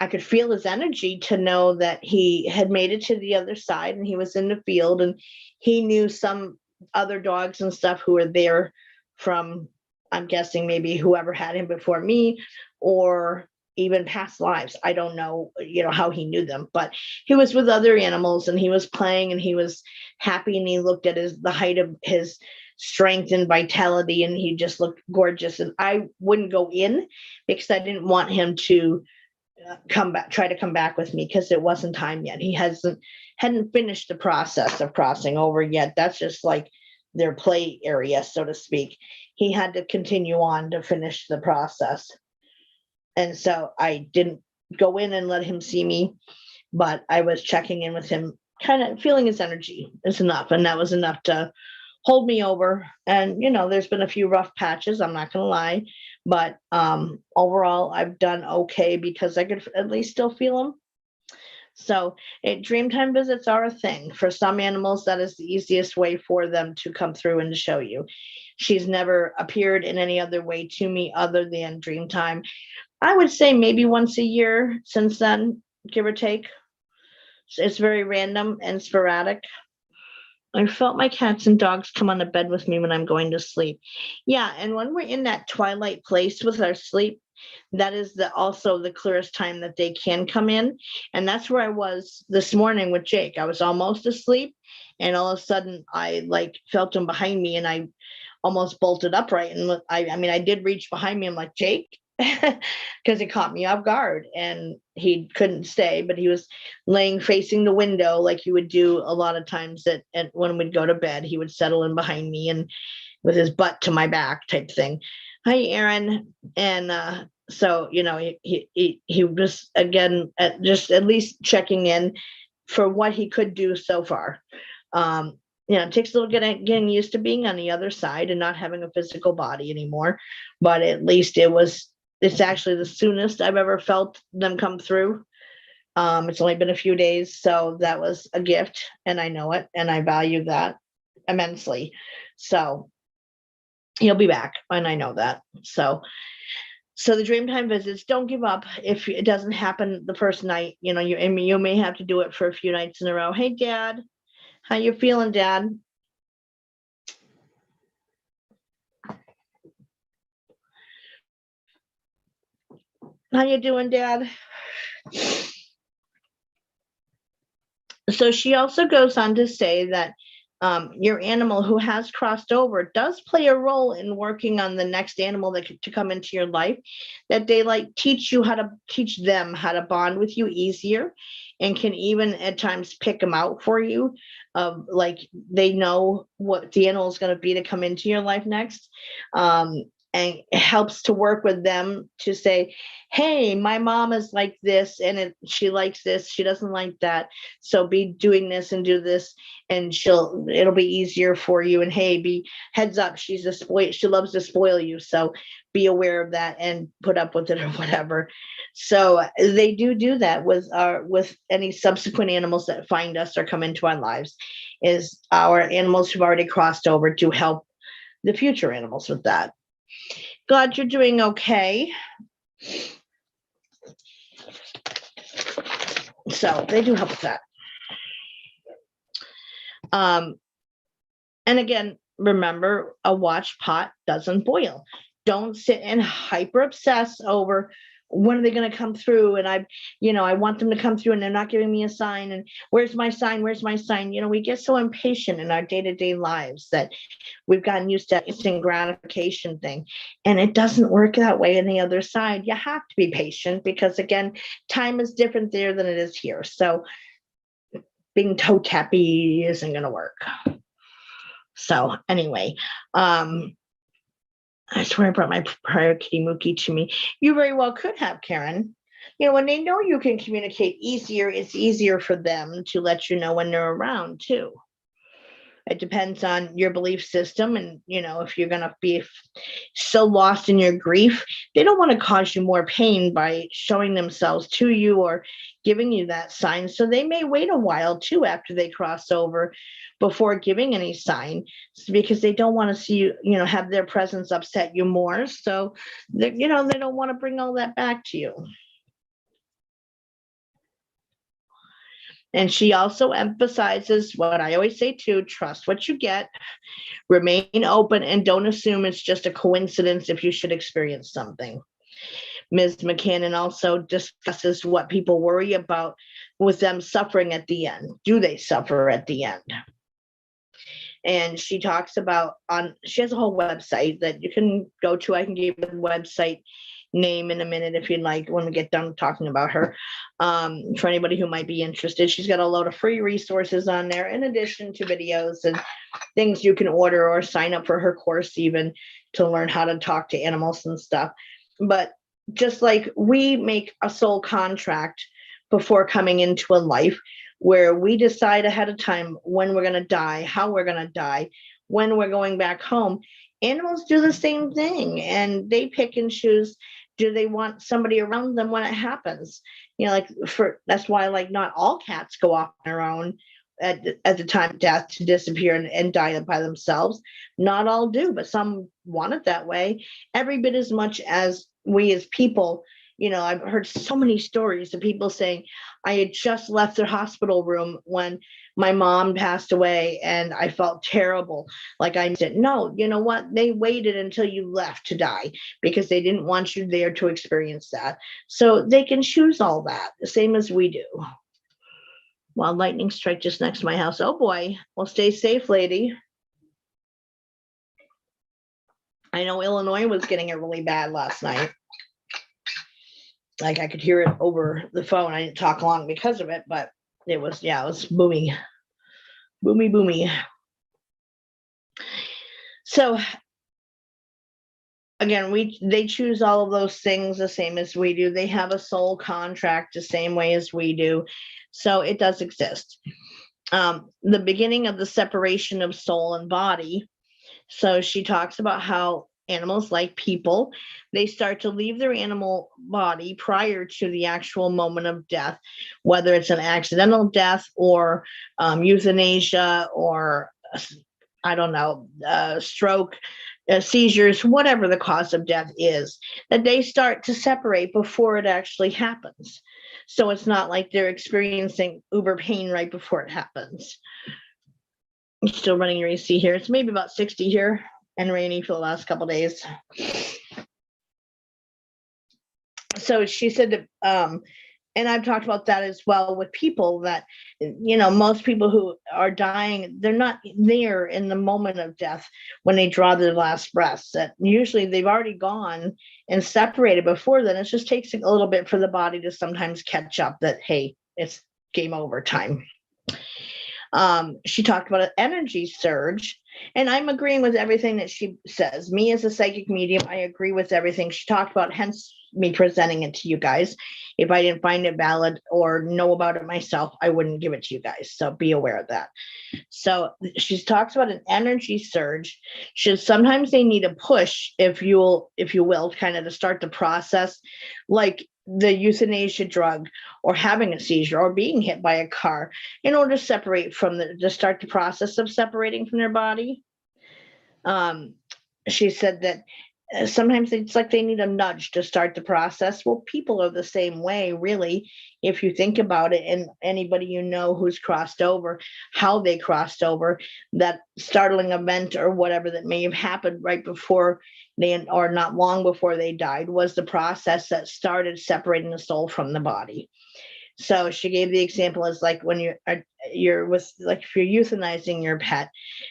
could feel his energy to know that he had made it to the other side and he was in the field and he knew some other dogs and stuff who were there from, I'm guessing maybe whoever had him before me or even past lives. I don't know, how he knew them, but he was with other animals and he was playing and he was happy and he looked at the height of his strength and vitality and he just looked gorgeous. And I wouldn't go in because I didn't want him to try to come back with me because it wasn't time yet. He hadn't finished the process of crossing over yet. That's just like their play area, so to speak. He had to continue on to finish the process. And so I didn't go in and let him see me, but I was checking in with him, kind of feeling his energy is enough. And that was enough to hold me over. And, there's been a few rough patches, I'm not going to lie, but overall I've done okay because I could at least still feel them. So Dreamtime visits are a thing. For some animals, that is the easiest way for them to come through and to show you. She's never appeared in any other way to me other than Dreamtime. I would say maybe once a year since then, give or take. It's very random and sporadic. I felt my cats and dogs come on the bed with me when I'm going to sleep. Yeah, and when we're in that twilight place with our sleep, that is also the clearest time that they can come in. And that's where I was this morning with Jake. I was almost asleep, and all of a sudden I felt him behind me, and I almost bolted upright. And I did reach behind me. I'm like, Jake, because it caught me off guard and he couldn't stay, but he was laying facing the window like he would do a lot of times when we'd go to bed. He would settle in behind me and with his butt to my back type thing. Hi, Aaron. And so, he was again just at least checking in for what he could do so far. It takes a little getting used to being on the other side and not having a physical body anymore, but at least it's actually the soonest I've ever felt them come through. It's only been a few days, so that was a gift, and I know it, and I value that immensely. So he'll be back, and I know that. So the Dreamtime visits, don't give up if it doesn't happen the first night. You may have to do it for a few nights in a row. Hey, Dad, how you feeling, Dad? How you doing, Dad? So she also goes on to say that your animal who has crossed over does play a role in working on the next animal to come into your life, that they like teach them how to bond with you easier, and can even at times pick them out for you. Like they know what the animal is going to be to come into your life next. And it helps to work with them to say, hey, my mom is like this, and she likes this, she doesn't like that. So be doing this and do this, and it'll be easier for you. And hey, be heads up, she loves to spoil you. So be aware of that and put up with it or whatever. So they do that with any subsequent animals that find us or come into our lives, is our animals who've already crossed over to help the future animals with that. Glad you're doing okay. So they do help with that. And again, remember, a watch pot doesn't boil. Don't sit and hyper obsess over when are they going to come through, and I want them to come through and they're not giving me a sign, and where's my sign? We get so impatient in our day-to-day lives that we've gotten used to instant gratification thing, and it doesn't work that way on the other side. You have to be patient, because again, time is different there than it is here. So being toe tappy isn't going to work. So anyway, I swear I brought my prior kitty Mookie to me. You very well could have, Karen. When they know you can communicate easier, it's easier for them to let you know when they're around too. It depends on your belief system. And, if you're going to be so lost in your grief, they don't want to cause you more pain by showing themselves to you or giving you that sign. So they may wait a while too after they cross over before giving any sign, because they don't want to see you, have their presence upset you more. So, they don't want to bring all that back to you. And she also emphasizes what I always say too: trust what you get, remain open, and don't assume it's just a coincidence if you should experience something. Ms. McCannon also discusses what people worry about with them suffering at the end. Do they suffer at the end? And she talks about, she has a whole website that you can go to. I can give you the website name in a minute if you'd like, when we get done talking about her. For anybody who might be interested, she's got a load of free resources on there, in addition to videos and things you can order or sign up for her course even to learn how to talk to animals and stuff. But just like we make a soul contract before coming into a life, where we decide ahead of time when we're going to die, how we're going to die, when we're going back home, animals do the same thing, and they pick and choose. Do they want somebody around them when it happens? That's why not all cats go off on their own at the time of death to disappear and die by themselves. Not all do, but some want it that way, every bit as much as we as people. I've heard so many stories of people saying, I had just left their hospital room when my mom passed away and I felt terrible. Like I said, no, you know what? They waited until you left to die because they didn't want you there to experience that. So they can choose all that, the same as we do. Well, lightning strike just next to my house. Oh boy. Well, stay safe, lady. I know Illinois was getting it really bad last night. I could hear it over the phone. I didn't talk long because of it, but it was boomy. So again, they choose all of those things the same as we do. They have a soul contract the same way as we do. So it does exist. The beginning of the separation of soul and body. So she talks about how animals, like people, they start to leave their animal body prior to the actual moment of death, whether it's an accidental death or euthanasia or stroke, seizures, whatever the cause of death is, that they start to separate before it actually happens. So it's not like they're experiencing uber pain right before it happens. I'm still running your AC here. It's maybe about 60 here and rainy for the last couple of days. So she said that And I've talked about that as well with people that, most people who are dying, they're not there in the moment of death when they draw their last breaths. That usually they've already gone and separated before then. It just takes a little bit for the body to sometimes catch up that, hey, it's game over time. She talked about an energy surge, and I'm agreeing with everything that she says. Me as a psychic medium, I agree with everything she talked about, hence me presenting it to you guys. If I didn't find it valid or know about it myself, I wouldn't give it to you guys. So be aware of that. So she talks about an energy surge. Sometimes they need a push, if you will, kind of to start the process, like the euthanasia drug or having a seizure or being hit by a car, in order to separate from to start the process of separating from their body. She said that sometimes it's like they need a nudge to start the process. Well, people are the same way, really, if you think about it. And anybody who's crossed over, how they crossed over, that startling event or whatever that may have happened right before or not long before they died, was the process that started separating the soul from the body. So she gave the example as like when you're with, like, if you're euthanizing your pet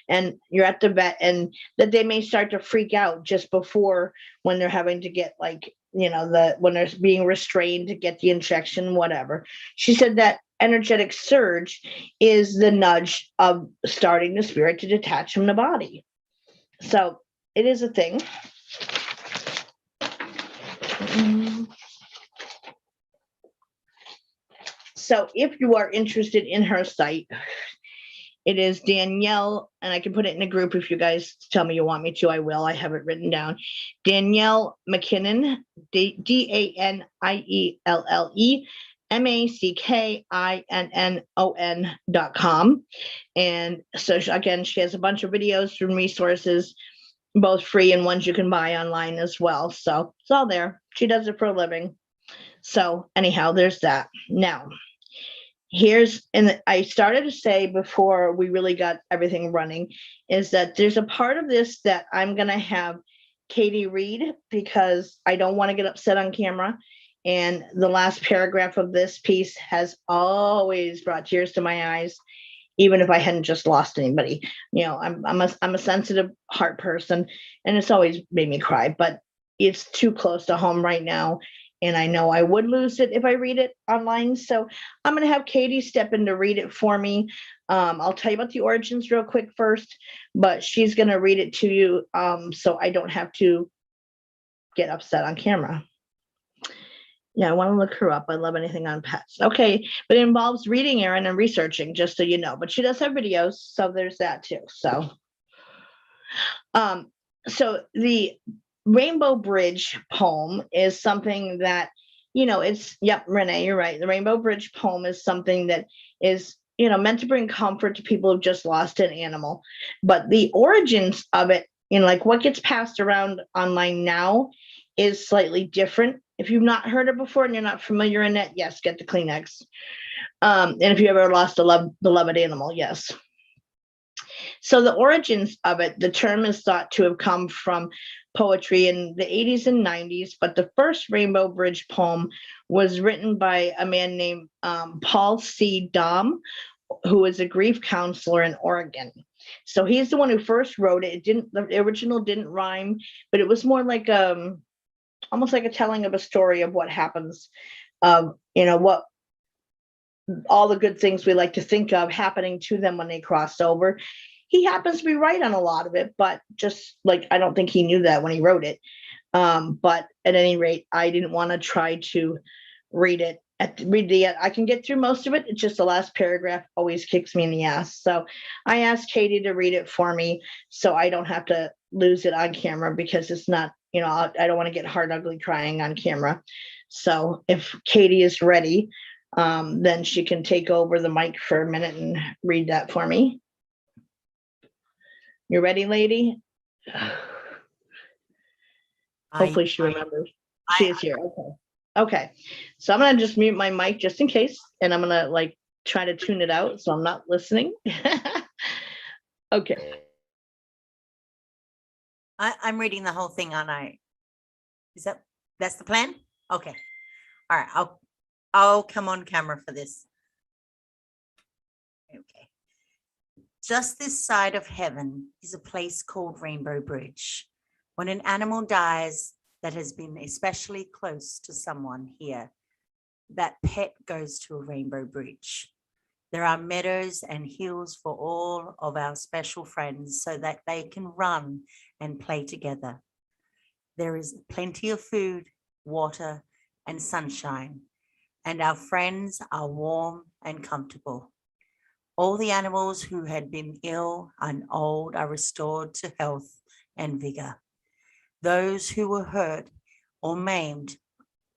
and you're at the vet, and that they may start to freak out just before, when they're having to get, like, when they're being restrained to get the injection, whatever. She said that energetic surge is the nudge of starting the spirit to detach from the body. So it is a thing. So if you are interested in her site, it is Danielle, and I can put it in a group if you guys tell me you want me to. I will. I have it written down. Danielle McKinnon, DanielleMackInnon.com. And so again, she has a bunch of videos and resources, both free and ones you can buy online as well. So it's all there. She does it for a living. So anyhow, there's that. Now, I started to say before we really got everything running, is that there's a part of this that I'm going to have Katie read, because I don't want to get upset on camera. And the last paragraph of this piece has always brought tears to my eyes, even if I hadn't just lost anybody. I'm a sensitive heart person, and it's always made me cry, but it's too close to home right now. And I know I would lose it if I read it online. So I'm going to have Katie step in to read it for me. I'll tell you about the origins real quick first, but she's going to read it to you, so I don't have to get upset on camera. Yeah, I want to look her up. I love anything on pets. Okay, but it involves reading, Erin, and researching, just so you know. But she does have videos, so there's that too. So the Rainbow Bridge poem is something that, Renee, you're right. The Rainbow Bridge poem is something that is, meant to bring comfort to people who've just lost an animal. But the origins of it, like what gets passed around online now, is slightly different. If you've not heard it before and you're not familiar in it, yes, get the Kleenex. And if you ever lost a beloved animal, yes. So the origins of it, the term is thought to have come from poetry in the 80s and 90s, but the first Rainbow Bridge poem was written by a man named Paul C. Dom, who was a grief counselor in Oregon. So he's the one who first wrote it. The original didn't rhyme, but it was more like almost like a telling of a story of what happens, what all the good things we like to think of happening to them when they cross over. He happens to be right on a lot of it, but just like, I don't think he knew that when he wrote it. But at any rate, I didn't want to try to read it. I can get through most of it. It's just the last paragraph always kicks me in the ass. So I asked Katie to read it for me, so I don't have to lose it on camera, because it's not, I don't want to get hard, ugly crying on camera. So if Katie is ready, then she can take over the mic for a minute and read that for me. You ready, lady? Hopefully she remembers. She is here. Okay. So I'm going to just mute my mic just in case, and I'm going to try to tune it out so I'm not listening. Okay. I'm reading the whole thing on that's the plan? Okay. All right. I'll come on camera for this. Okay. Just this side of heaven is a place called Rainbow Bridge. When an animal dies that has been especially close to someone here, that pet goes to a rainbow bridge. There are meadows and hills for all of our special friends so that they can run and play together. There is plenty of food, water, and sunshine, and our friends are warm and comfortable. All the animals who had been ill and old are restored to health and vigor. Those who were hurt or maimed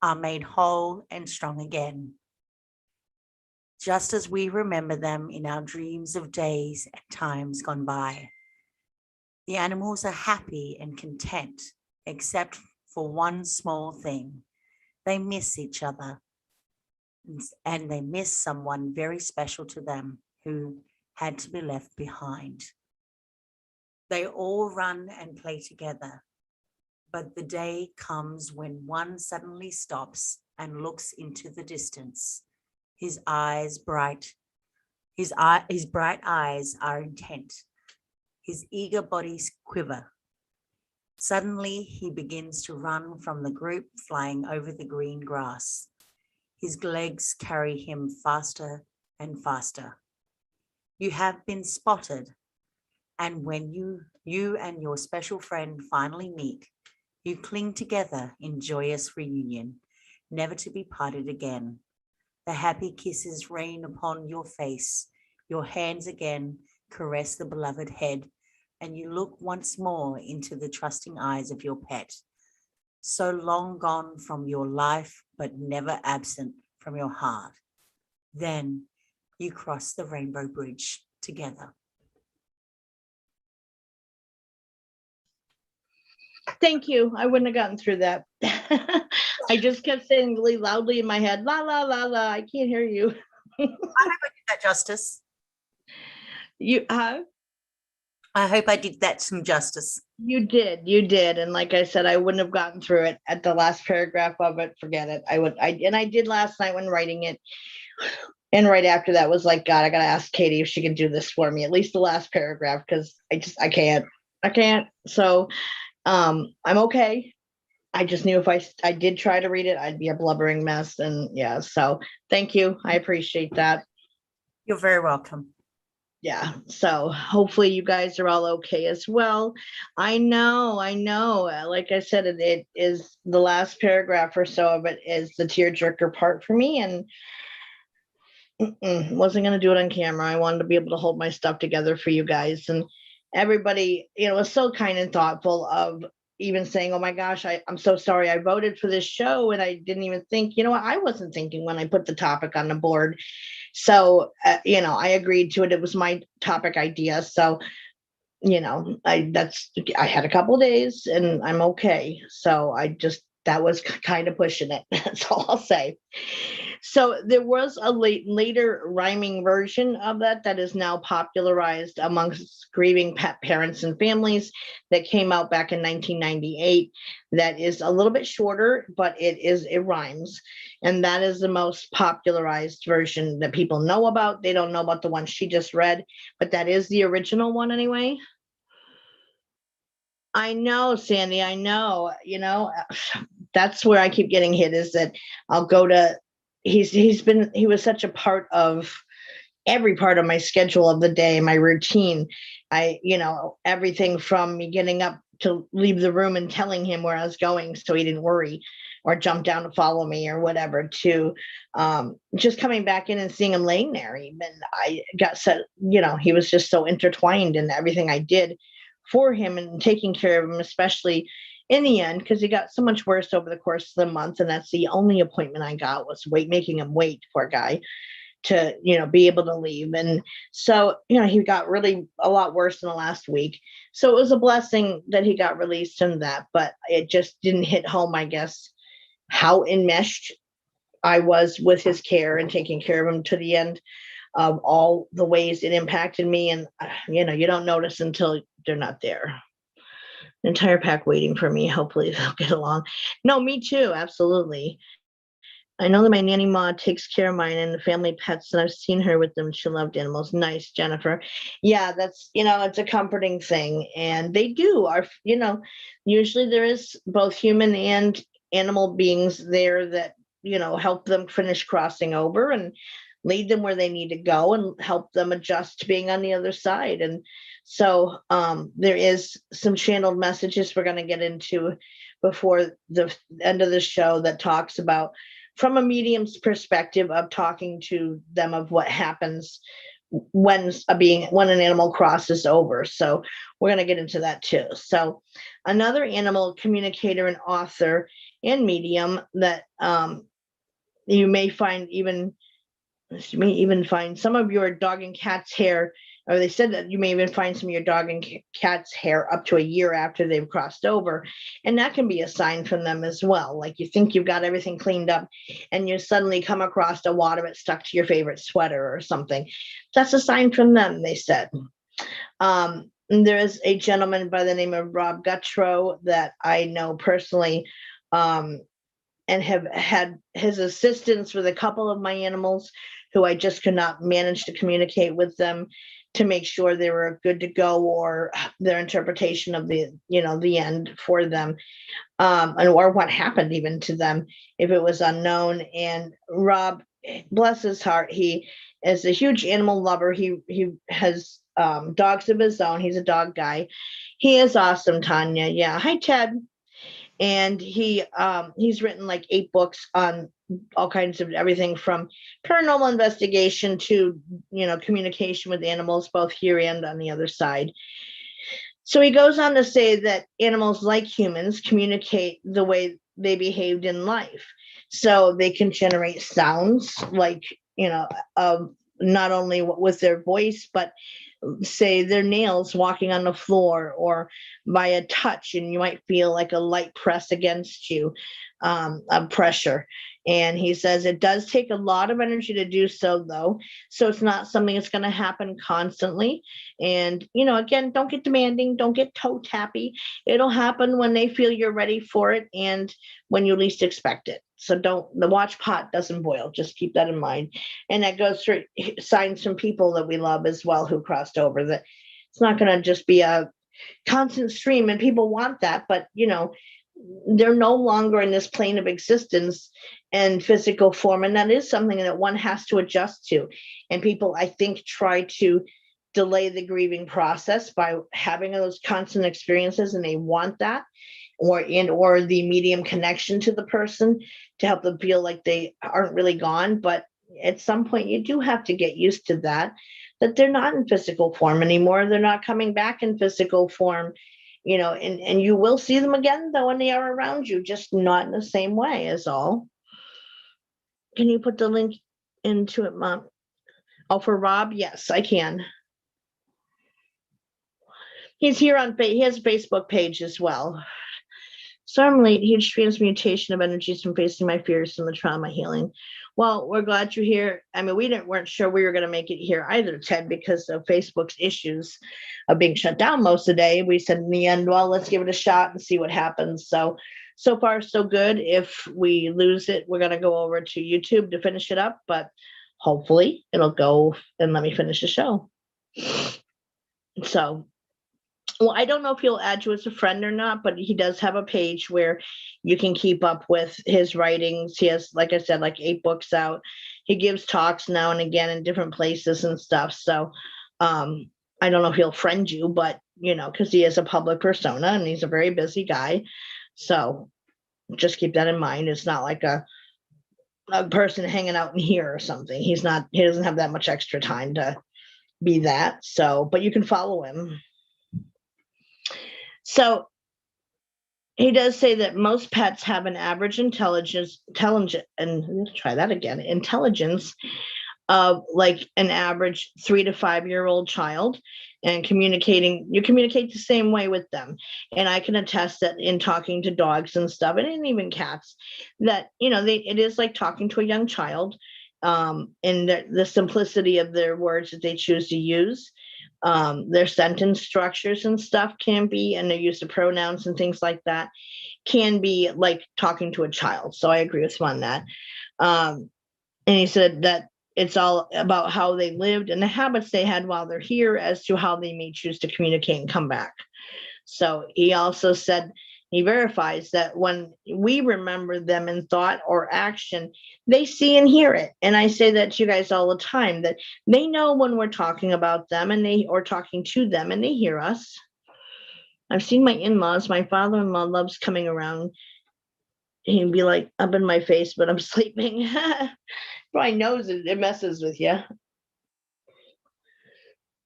are made whole and strong again, just as we remember them in our dreams of days and times gone by. The animals are happy and content, except for one small thing. They miss each other, and they miss someone very special to them who had to be left behind. They all run and play together, but the day comes when one suddenly stops and looks into the distance. His bright eyes are intent. His eager bodies quiver. Suddenly, he begins to run from the group flying over the green grass. His legs carry him faster and faster. You have been spotted, and when you and your special friend finally meet, you cling together in joyous reunion, never to be parted again. The happy kisses rain upon your face. Your hands again caress the beloved head, and you look once more into the trusting eyes of your pet, so long gone from your life, but never absent from your heart. Then you cross the rainbow bridge together. Thank you. I wouldn't have gotten through that. I just kept saying really loudly in my head, la, la, la, la. I can't hear you. I hope I did that justice. I hope I did that some justice. You did. And like I said, I wouldn't have gotten through it at the last paragraph of it. Forget it. I did last night when writing it. And right after that was like, God, I got to ask Katie if she can do this for me, at least the last paragraph, because I can't. So I'm okay. I just knew if I did try to read it, I'd be a blubbering mess. And yeah, so thank you. I appreciate that. You're very welcome. Yeah, so hopefully you guys are all okay as well. I know. Like I said, it is the last paragraph or so of it is the tearjerker part for me, and wasn't going to do it on camera. I wanted to be able to hold my stuff together for you guys, and everybody, was so kind and thoughtful of even saying, oh my gosh, I'm so sorry I voted for this show and I didn't even think, I wasn't thinking when I put the topic on the board. So, I agreed to it. It was my topic idea. So, I had a couple of days and I'm okay. So that was kind of pushing it. That's all I'll say. So there was a later rhyming version of that is now popularized amongst grieving pet parents and families that came out back in 1998. That is a little bit shorter, but it rhymes. And that is the most popularized version that people know about. They don't know about the one she just read, but that is the original one anyway. I know, Sandy, I know, that's where I keep getting hit is that I'll go to, he was such a part of every part of my schedule of the day, my routine. Everything from me getting up to leave the room and telling him where I was going so he didn't worry or jump down to follow me or whatever, to just coming back in and seeing him laying there. Even I got so, he was just so intertwined in everything I did for him and taking care of him, especially in the end, because he got so much worse over the course of the month. And that's the only appointment I got was making him wait, poor guy, to, be able to leave. And so, he got really a lot worse in the last week. So it was a blessing that he got released from that, but it just didn't hit home, I guess, how enmeshed I was with his care and taking care of him to the end of all the ways it impacted me. And, you don't notice until they're not there. Entire pack waiting for me. Hopefully they'll get along. No, me too. Absolutely. I know that my nanny Ma takes care of mine and the family pets, and I've seen her with them. She loved animals. Nice, Jennifer. Yeah, that's, it's a comforting thing. And they do usually there is both human and animal beings there that, help them finish crossing over and lead them where they need to go and help them adjust to being on the other side. And so there is some channeled messages we're going to get into before the end of the show that talks about from a medium's perspective of talking to them of what happens when an animal crosses over. So we're going to get into that too. So another animal communicator and author and medium that you may even find some of your dog and cat's hair, or they said that you may even find some of your dog and cat's hair up to a year after they've crossed over. And that can be a sign from them as well. Like you think you've got everything cleaned up and you suddenly come across a wad of it stuck to your favorite sweater or something. That's a sign from them, they said. There is a gentleman by the name of Rob Guttrow that I know personally, and have had his assistance with a couple of my animals who I just could not manage to communicate with them to make sure they were good to go, or their interpretation of the end for them, or what happened even to them if it was unknown. And Rob, bless his heart, he is a huge animal lover. He has dogs of his own. He's a dog guy. He is awesome, Tanya. Yeah. Hi, Ted. And he's written like 8 books on all kinds of everything from paranormal investigation to communication with animals, both here and on the other side. So he goes on to say that animals, like humans, communicate the way they behaved in life. So they can generate sounds like not only with their voice, but say their nails walking on the floor or by a touch, and you might feel like a light press against you, of pressure. And he says it does take a lot of energy to do so, though. So it's not something that's going to happen constantly. And, again, don't get demanding, don't get toe tappy. It'll happen when they feel you're ready for it and when you least expect it. So the watch pot doesn't boil. Just keep that in mind. And that goes through signs from people that we love as well who crossed over, that it's not going to just be a constant stream, and people want that, but they're no longer in this plane of existence and physical form. And that is something that one has to adjust to. And people, I think, try to delay the grieving process by having those constant experiences, and they want that or the medium connection to the person to help them feel like they aren't really gone. But at some point you do have to get used to that they're not in physical form anymore. They're not coming back in physical form, and you will see them again though when they are around you, just not in the same way is all. Can you put the link into it, Mom? Oh, for Rob? Yes, I can. He's here he has a Facebook page as well. So I'm late. Huge transmutation of energies from facing my fears and the trauma healing. Well, we're glad you're here. I mean, we weren't sure we were going to make it here either, Ted, because of Facebook's issues of being shut down most of the day. We said in the end, well, let's give it a shot and see what happens. So far, so good. If we lose it, we're going to go over to YouTube to finish it up, but hopefully it'll go and let me finish the show. So, well, I don't know if he'll add you as a friend or not, but he does have a page where you can keep up with his writings. He has, like I said, like 8 books out. He gives talks now and again in different places and stuff. So I don't know if he'll friend you, but, because he is a public persona and he's a very busy guy. So just keep that in mind. It's not like a person hanging out in here or something. He doesn't have that much extra time to be that. So, but you can follow him. So he does say that most pets have an average intelligence of like an average 3 to 5 year old child, and you communicate the same way with them. And I can attest that in talking to dogs and stuff, and even cats, that, it is like talking to a young child, in the simplicity of their words that they choose to use. Their sentence structures and stuff can be, and their use of pronouns and things like that can be like talking to a child. So I agree with him on that. And he said that it's all about how they lived and the habits they had while they're here as to how they may choose to communicate and come back. So he also said he verifies that when we remember them in thought or action, they see and hear it. And I say that to you guys all the time, that they know when we're talking about them and or talking to them, and they hear us. I've seen my in-laws. My father-in-law loves coming around. He'd be like up in my face, but I'm sleeping. My nose, it messes with you.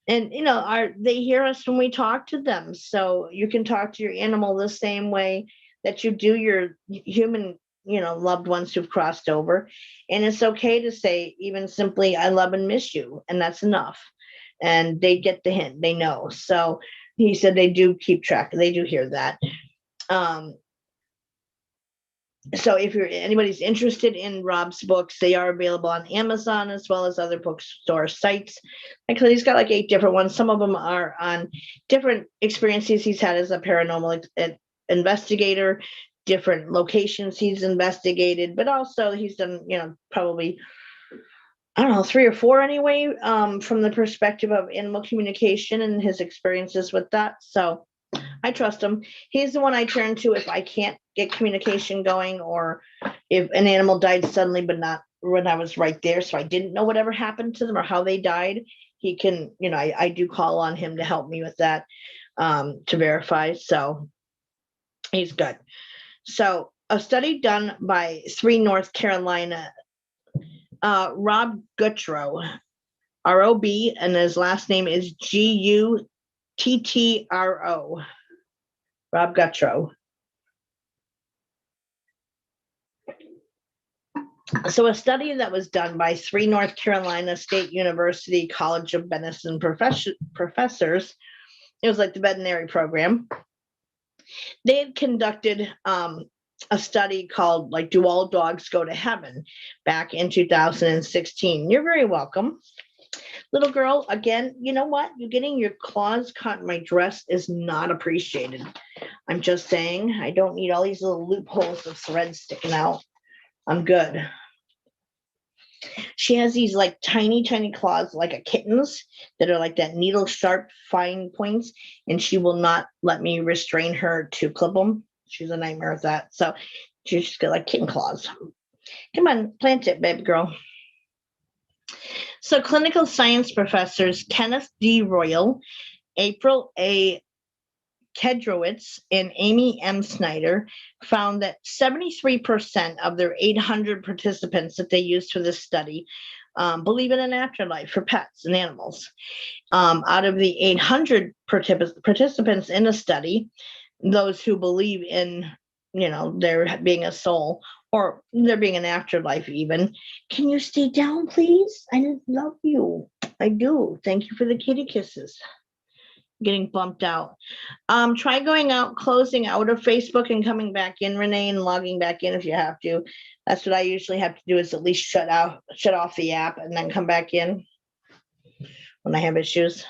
And they hear us when we talk to them. So you can talk to your animal the same way that you do your human, loved ones who've crossed over. And it's okay to say even simply, I love and miss you. And that's enough. And they get the hint, they know. So he said they do keep track. They do hear that. So if anybody's interested in Rob's books, they are available on Amazon as well as other bookstore sites. Actually, he's got like 8 different ones. Some of them are on different experiences he's had as a paranormal investigator, different locations he's investigated, but also he's done, probably, I don't know, 3 or 4 anyway, from the perspective of animal communication and his experiences with that. So I trust him. He's the one I turn to if I can't get communication going, or if an animal died suddenly, but not when I was right there. So I didn't know whatever happened to them or how they died. He can, I do call on him to help me with that, to verify. So he's good. So a study done by 3 North Carolina, Rob Guttrow, R-O-B, and his last name is G-U-T-T-R-O. Rob Guttrow. So a study that was done by 3 North Carolina State University College of Medicine professors, it was like the veterinary program. They had conducted a study called, like, Do All Dogs Go to Heaven, back in 2016. You're very welcome. Little girl, again, you know what? You getting your claws caught in my dress is not appreciated. I'm just saying, I don't need all these little loopholes of thread sticking out. I'm good. She has these like tiny, tiny claws, like a kitten's, that are like that needle sharp, fine points, and she will not let me restrain her to clip them. She's a nightmare at that. So she's just got like kitten claws. Come on, plant it, baby girl. So clinical science professors Kenneth D. Royal, April A. Kedrowitz, and Amy M. Snyder found that 73% of their 800 participants that they used for this study believe in an afterlife for pets and animals. Out of the 800 participants in the study, those who believe in, there being a soul or there being an afterlife even. Can you stay down, please? I love you. I do. Thank you for the kitty kisses. Getting bumped out. Try going out, closing out of Facebook and coming back in, Renee, and logging back in if you have to. That's what I usually have to do, is at least shut off the app and then come back in when I have issues.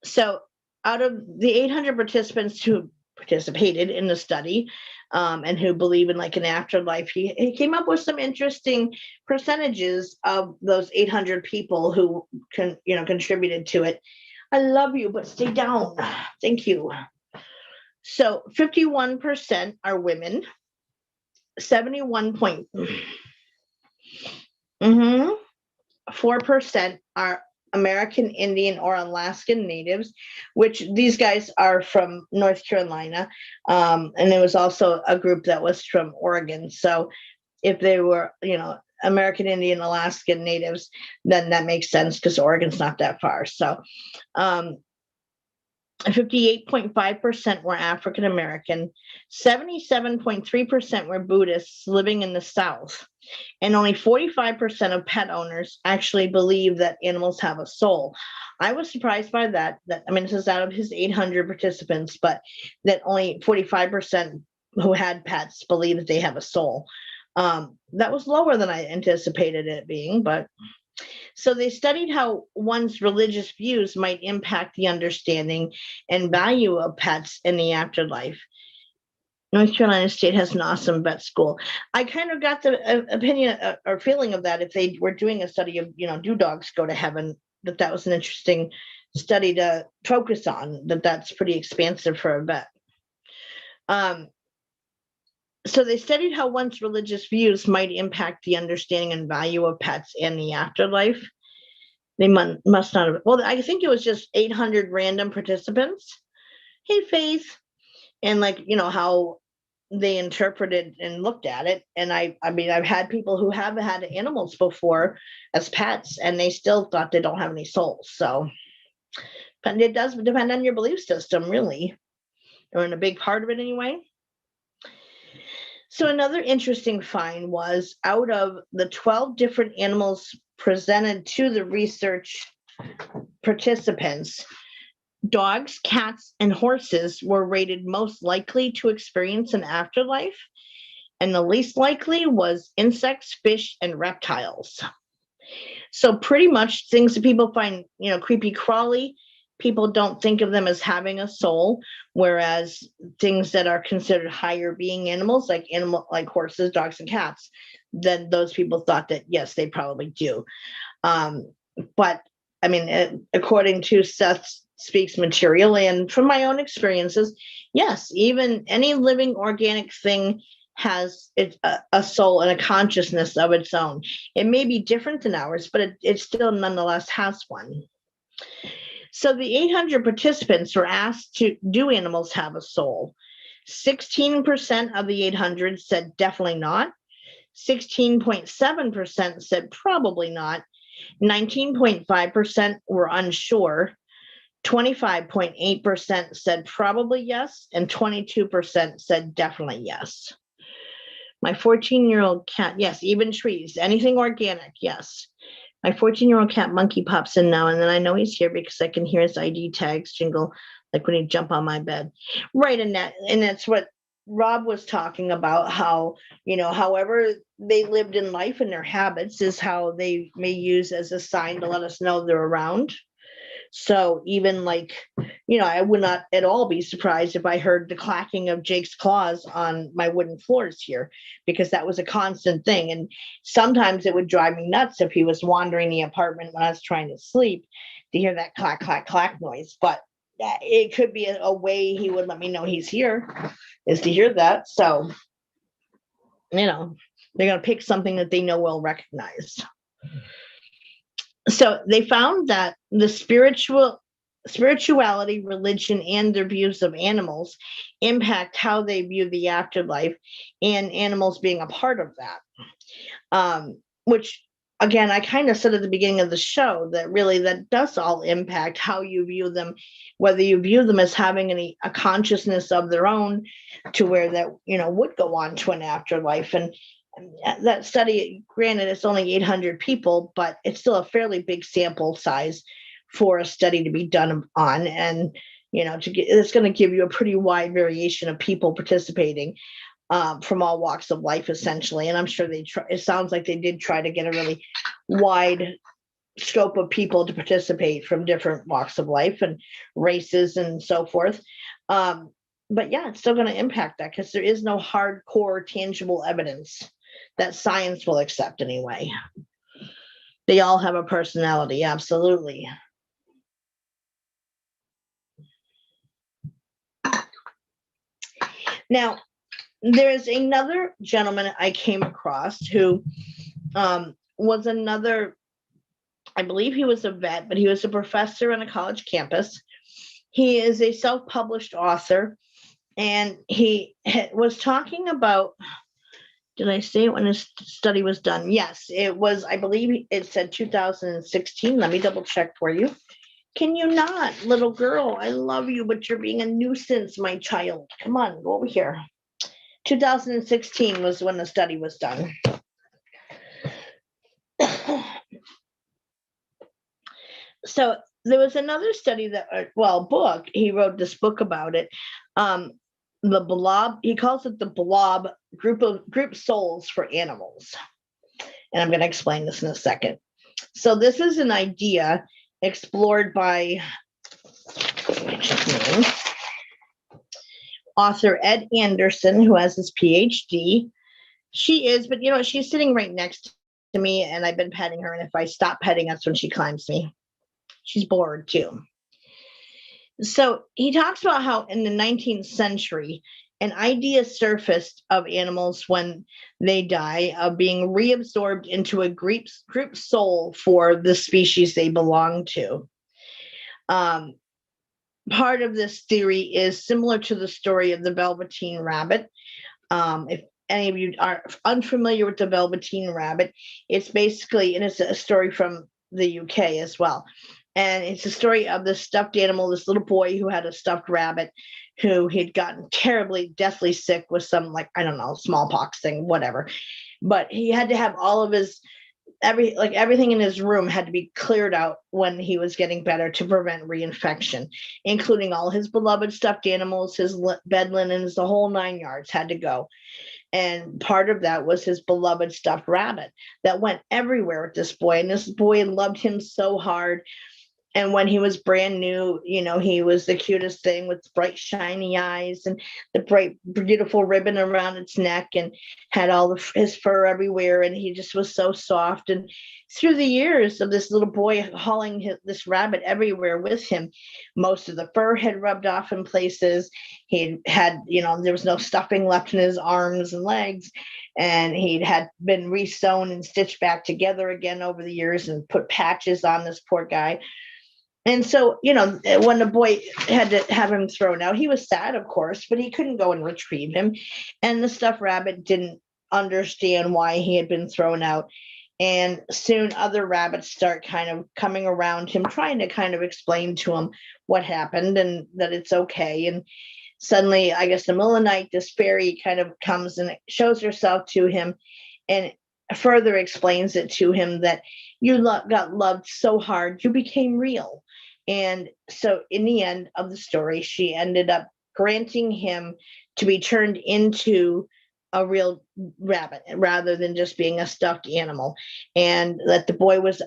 So out of the 800 participants who participated in the study, and who believe in like an afterlife, he came up with some interesting percentages of those 800 people who contributed to it. I love you, but stay down. Thank you. So 51% are women, 4% are American Indian or Alaskan natives, which these guys are from North Carolina. And there was also a group that was from Oregon. So if they were, American Indian, Alaskan natives, then that makes sense because Oregon's not that far. So 58.5% were African American, 77.3% were Buddhists living in the South, and only 45% of pet owners actually believe that animals have a soul. I was surprised by that. This is out of his 800 participants, but that only 45% who had pets believe that they have a soul. That was lower than I anticipated it being, but so they studied how one's religious views might impact the understanding and value of pets in the afterlife. North Carolina State has an awesome vet school. I kind of got the opinion or feeling of that if they were doing a study of, do dogs go to heaven, that was an interesting study to focus on, that's pretty expansive for a vet. So they studied how one's religious views might impact the understanding and value of pets and the afterlife. They must not have, well, I think it was just 800 random participants. Hey, Faith. And how they interpreted and looked at it. And I mean, I've had people who have had animals before as pets, and they still thought they don't have any souls. So, but it does depend on your belief system, really, or in a big part of it anyway. So another interesting find was, out of the 12 different animals presented to the research participants, dogs, cats, and horses were rated most likely to experience an afterlife, and the least likely was insects, fish, and reptiles. So pretty much things that people find, creepy crawly, people don't think of them as having a soul, whereas things that are considered higher being animals, like horses, dogs, and cats, then those people thought that, yes, they probably do. But I mean, according to Seth Speaks Material, and from my own experiences, yes, even any living organic thing has a soul and a consciousness of its own. It may be different than ours, but it still nonetheless has one. So the 800 participants were asked, do animals have a soul? 16% of the 800 said definitely not. 16.7% said probably not. 19.5% were unsure. 25.8% said probably yes, and 22% said definitely yes. My 14-year-old cat, yes, even trees, anything organic, yes. My 14-year-old cat Monkey pops in now, and then I know he's here because I can hear his ID tags jingle, like when he jump on my bed. Right, and that's what Rob was talking about, how, however they lived in life and their habits is how they may use as a sign to let us know they're around. So even I would not at all be surprised if I heard the clacking of Jake's claws on my wooden floors here, because that was a constant thing. And sometimes it would drive me nuts if he was wandering the apartment when I was trying to sleep to hear that clack, clack, clack noise. But it could be a way he would let me know he's here, is to hear that. So, they're going to pick something that they know will recognize. So they found that the spirituality, religion, and their views of animals impact how they view the afterlife, and animals being a part of that. Which, again, I kind of said at the beginning of the show that really that does all impact how you view them, whether you view them as having a consciousness of their own, to where that would go on to an afterlife. And that study, granted, it's only 800 people, but it's still a fairly big sample size for a study to be done on. And, it's going to give you a pretty wide variation of people participating from all walks of life, essentially. And I'm sure it sounds like they did try to get a really wide scope of people to participate from different walks of life and races and so forth. But yeah, it's still going to impact that, because there is no hardcore tangible evidence that science will accept anyway. They all have a personality, absolutely. Now, there's another gentleman I came across who was another, I believe he was a vet, but he was a professor on a college campus. He is a self-published author, and he was talking about, did I say it when his study was done? Yes, it was, I believe it said 2016. Let me double check for you. Can you not, little girl? I love you, but you're being a nuisance, my child. Come on, go over here. 2016 was when the study was done. So there was another study book. He wrote this book about it. The blob, he calls it the blob group souls for animals. And I'm going to explain this in a second. So this is an idea explored by author Ed Anderson, who has his PhD. She is, but she's sitting right next to me, and I've been petting her. And if I stop petting, that's when she climbs me. She's bored too. So he talks about how in the 19th century, an idea surfaced of animals when they die of being reabsorbed into a group soul for the species they belong to. Part of this theory is similar to the story of the Velveteen Rabbit. If any of you are unfamiliar with the Velveteen Rabbit, it's basically, and it's a story from the UK as well. And it's a story of this stuffed animal, this little boy who had a stuffed rabbit who had gotten terribly, deathly sick with some, like, I don't know, smallpox thing, whatever. But he had to have all of his, everything in his room had to be cleared out when he was getting better to prevent reinfection, including all his beloved stuffed animals, his bed linens, the whole 9 yards had to go. And part of that was his beloved stuffed rabbit that went everywhere with this boy. And this boy loved him so hard. And when he was brand new, he was the cutest thing with bright, shiny eyes and the bright, beautiful ribbon around its neck, and had all his fur everywhere. And he just was so soft. And through the years of this little boy hauling this rabbit everywhere with him, most of the fur had rubbed off in places. He had, there was no stuffing left in his arms and legs. And he had been re-sewn and stitched back together again over the years and put patches on this poor guy. And so, when the boy had to have him thrown out, he was sad, of course, but he couldn't go and retrieve him. And the stuffed rabbit didn't understand why he had been thrown out. And soon other rabbits start kind of coming around him, trying to kind of explain to him what happened and that it's okay. And suddenly, I guess, in the middle of the night, this fairy kind of comes and shows herself to him and further explains it to him that you got loved so hard, you became real. And so in the end of the story, she ended up granting him to be turned into a real rabbit rather than just being a stuffed animal. And that the boy was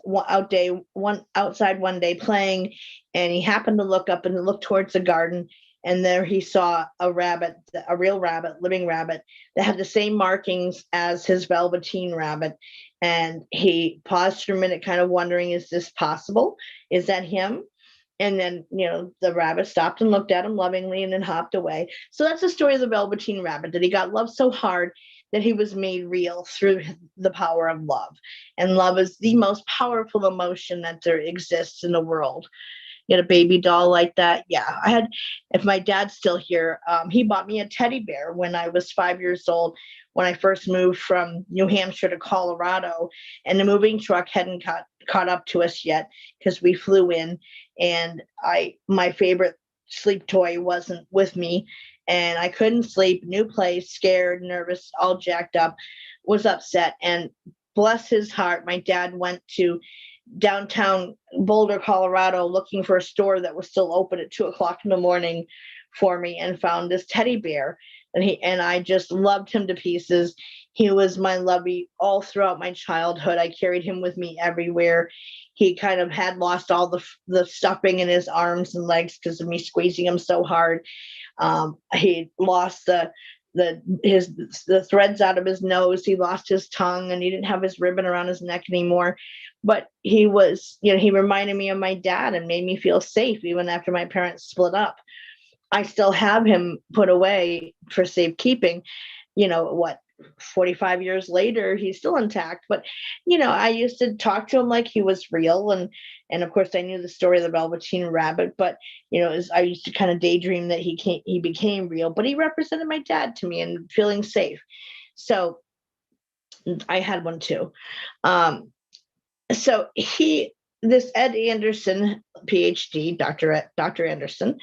outside one day playing, and he happened to look up and look towards the garden. And there he saw a rabbit, a real rabbit, living rabbit, that had the same markings as his Velveteen Rabbit. And he paused for a minute, kind of wondering, is this possible? Is that him? And then, the rabbit stopped and looked at him lovingly and then hopped away. So that's the story of the Velveteen Rabbit, that he got loved so hard that he was made real through the power of love. And love is the most powerful emotion that there exists in the world. Get a baby doll like that. Yeah, if my dad's still here, he bought me a teddy bear when I was 5 years old, when I first moved from New Hampshire to Colorado, and the moving truck hadn't caught up to us yet because we flew in, and my favorite sleep toy wasn't with me, and I couldn't sleep. New place, scared, nervous, all jacked up, was upset. And bless his heart, my dad went to downtown Boulder, Colorado, looking for a store that was still open at 2:00 in the morning for me, and found this teddy bear. And I just loved him to pieces. He was my lovey all throughout my childhood. I carried him with me everywhere. He kind of had lost all the stuffing in his arms and legs because of me squeezing him so hard. He lost the threads out of his nose. He lost his tongue, and he didn't have his ribbon around his neck anymore. But he was, he reminded me of my dad and made me feel safe even after my parents split up. I still have him put away for safekeeping. 45 years later, he's still intact. But, I used to talk to him like he was real. And of course, I knew the story of the Velveteen Rabbit. But, I used to kind of daydream that he became real. But he represented my dad to me and feeling safe. So I had one too. So this Ed Anderson, PhD, Dr. Anderson,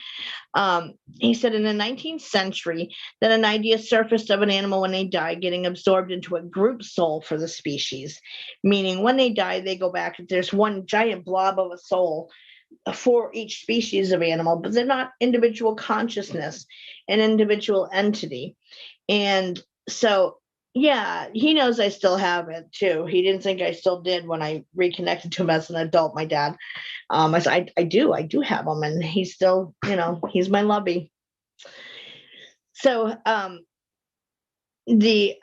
he said in the 19th century that an idea surfaced of an animal when they die getting absorbed into a group soul for the species, meaning when they die, they go back. There's one giant blob of a soul for each species of animal, but they're not individual consciousness, an individual entity. And so, yeah, he knows I still have it too. He didn't think I still did when I reconnected to him as an adult, my dad. I said, I do have him, and he's still, he's my lovey. So the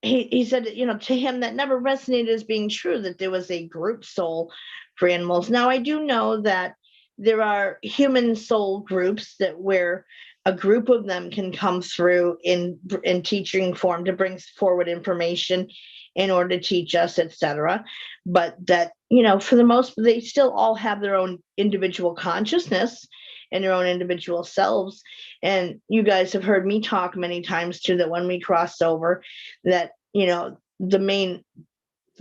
he said, to him that never resonated as being true, that there was a group soul for animals. Now, I do know that there are human soul groups that where a group of them can come through in teaching form to bring forward information in order to teach us, etc. But that, for the most, they still all have their own individual consciousness and their own individual selves. And you guys have heard me talk many times too, that when we cross over, that, the main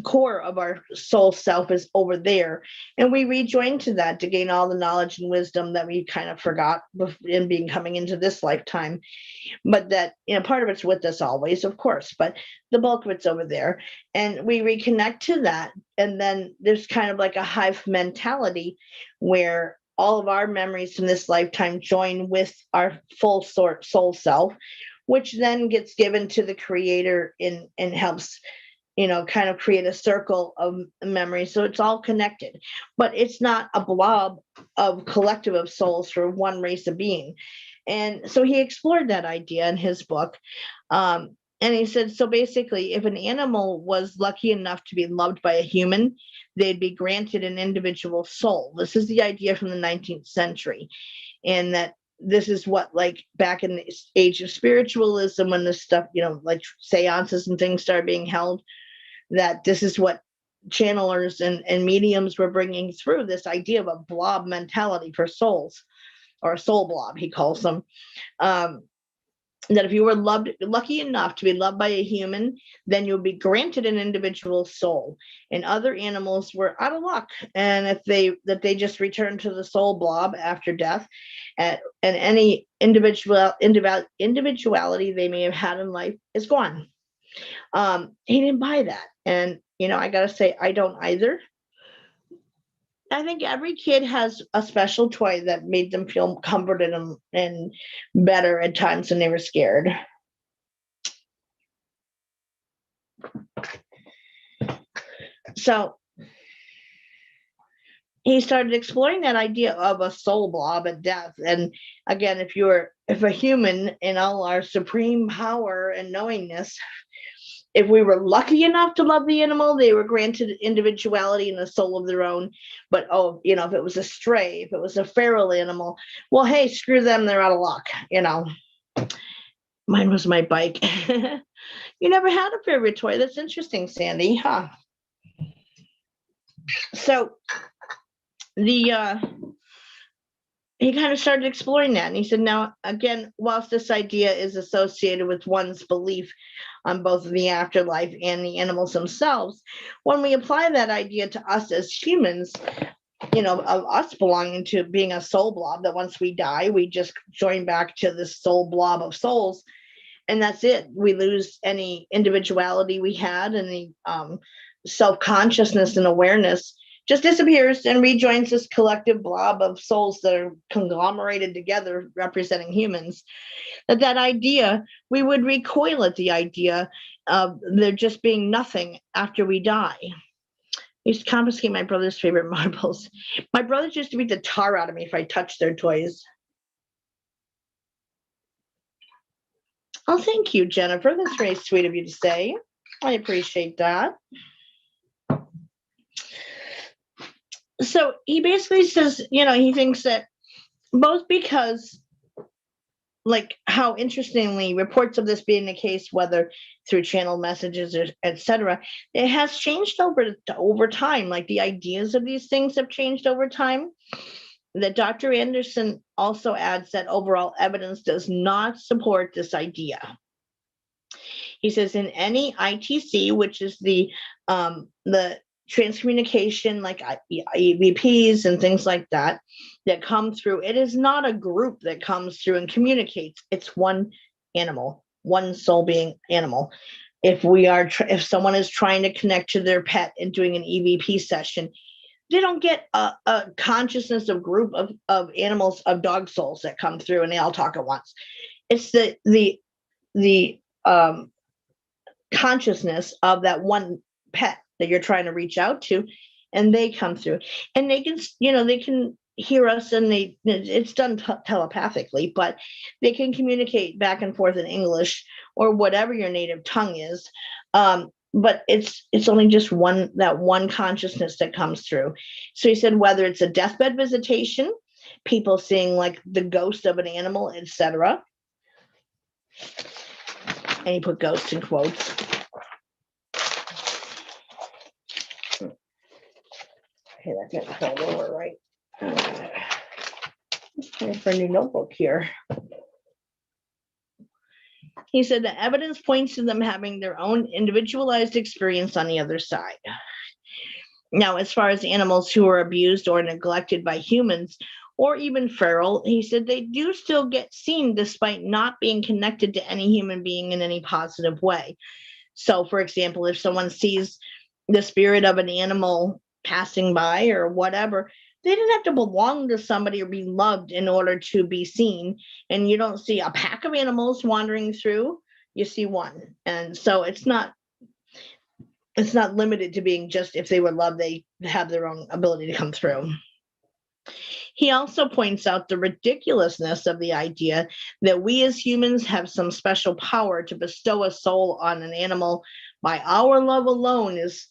core of our soul self is over there. And we rejoin to that to gain all the knowledge and wisdom that we kind of forgot in being coming into this lifetime. But that, part of it's with us always, of course, but the bulk of it's over there. And we reconnect to that. And then there's kind of like a hive mentality where all of our memories from this lifetime join with our full soul self, which then gets given to the creator and helps, kind of create a circle of memory. So it's all connected, but it's not a blob of collective of souls for one race of being. And so he explored that idea in his book. And he said, so basically, if an animal was lucky enough to be loved by a human, they'd be granted an individual soul. This is the idea from the 19th century. And that this is what, like back in the age of spiritualism, when this stuff, like seances and things started being held, that this is what channelers and mediums were bringing through, this idea of a blob mentality for souls, or a soul blob, he calls them. That if you were lucky enough to be loved by a human, then you'll be granted an individual soul. And other animals were out of luck, and if they just returned to the soul blob after death, and any individuality they may have had in life is gone. He didn't buy that, and I gotta say, I don't either. I think every kid has a special toy that made them feel comforted and better at times when they were scared. So he started exploring that idea of a soul blob at death. And again, if a human in all our supreme power and knowingness, if we were lucky enough to love the animal, they were granted individuality and a soul of their own. But, if it was a stray, if it was a feral animal, well, hey, screw them, they're out of luck, Mine was my bike. You never had a favorite toy. That's interesting, Sandy, huh? So he kind of started exploring that. And he said, now, again, whilst this idea is associated with one's belief on both the afterlife and the animals themselves, when we apply that idea to us as humans, of us belonging to being a soul blob, that once we die, we just join back to this soul blob of souls. And that's it. We lose any individuality we had, and the self-consciousness and awareness just disappears and rejoins this collective blob of souls that are conglomerated together representing humans. That idea, we would recoil at the idea of there just being nothing after we die. I used to confiscate my brother's favorite marbles. My brothers used to beat the tar out of me if I touched their toys. Oh, thank you, Jennifer. That's very sweet of you to say. I appreciate that. So he basically says, he thinks that both because, like how interestingly reports of this being the case, whether through channel messages or etc., it has changed over time. Like the ideas of these things have changed over time. That Dr. Anderson also adds that overall evidence does not support this idea. He says in any ITC, which is the transcommunication, like EVPs and things like that come through, it is not a group that comes through and communicates. It's one animal, one soul being animal. If someone is trying to connect to their pet and doing an EVP session, they don't get a consciousness of group of animals, of dog souls that come through and they all talk at once. It's the consciousness of that one pet that you're trying to reach out to, and they come through, and they can hear us, and it's done telepathically, but they can communicate back and forth in English or whatever your native tongue is. But it's only just that one consciousness that comes through. So he said whether it's a deathbed visitation, people seeing like the ghost of an animal, etc. And he put ghost in quotes. Okay, that's it. Fold over, right? Time for a new notebook here. He said the evidence points to them having their own individualized experience on the other side. Now, as far as animals who are abused or neglected by humans, or even feral, he said they do still get seen despite not being connected to any human being in any positive way. So, for example, if someone sees the spirit of an animal passing by or whatever, they didn't have to belong to somebody or be loved in order to be seen. And you don't see a pack of animals wandering through, you see one. And so it's not limited to being just if they were loved, they have their own ability to come through. He also points out the ridiculousness of the idea that we as humans have some special power to bestow a soul on an animal by our love alone is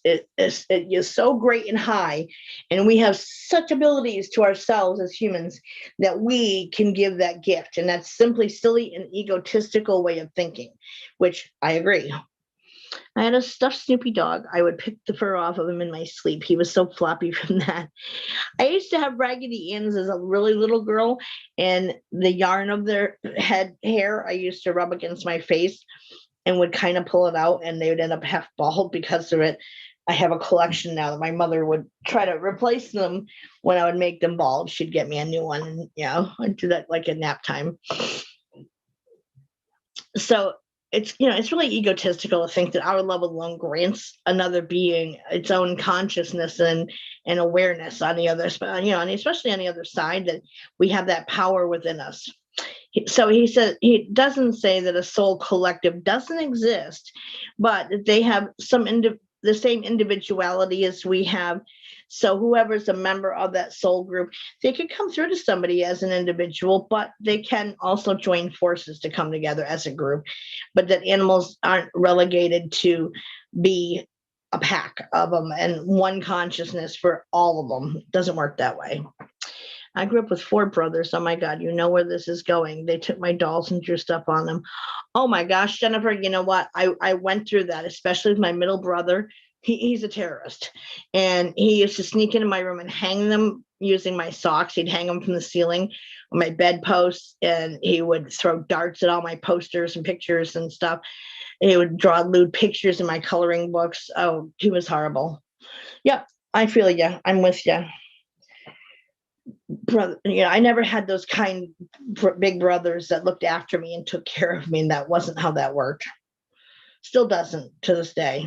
so great and high, and we have such abilities to ourselves as humans that we can give that gift. And that's simply silly and egotistical way of thinking, which I agree. I had a stuffed Snoopy dog. I would pick the fur off of him in my sleep. He was so floppy from that. I used to have Raggedy Anns as a really little girl, and the yarn of their head hair I used to rub against my face and would kind of pull it out, and they would end up half bald because of it. I have a collection now that my mother would try to replace them when I would make them bald. She'd get me a new one, and I'd do that like at nap time. So it's really egotistical to think that our love alone grants another being its own consciousness and awareness on the other, and especially on the other side, that we have that power within us. So he said he doesn't say that a soul collective doesn't exist, but they have the same individuality as we have. So whoever's a member of that soul group, they could come through to somebody as an individual, but they can also join forces to come together as a group. But that animals aren't relegated to be a pack of them and one consciousness for all of them. It doesn't work that way. I grew up with 4 brothers. Oh my God, you know where this is going. They took my dolls and drew stuff on them. Oh my gosh, Jennifer, you know what? I went through that, especially with my middle brother. He's a terrorist. And he used to sneak into my room and hang them using my socks. He'd hang them from the ceiling on my bedposts, and he would throw darts at all my posters and pictures and stuff. He would draw lewd pictures in my coloring books. Oh, he was horrible. Yep, I feel you. I'm with you. Brother, I never had those kind big brothers that looked after me and took care of me, and that wasn't how that worked. Still doesn't to this day.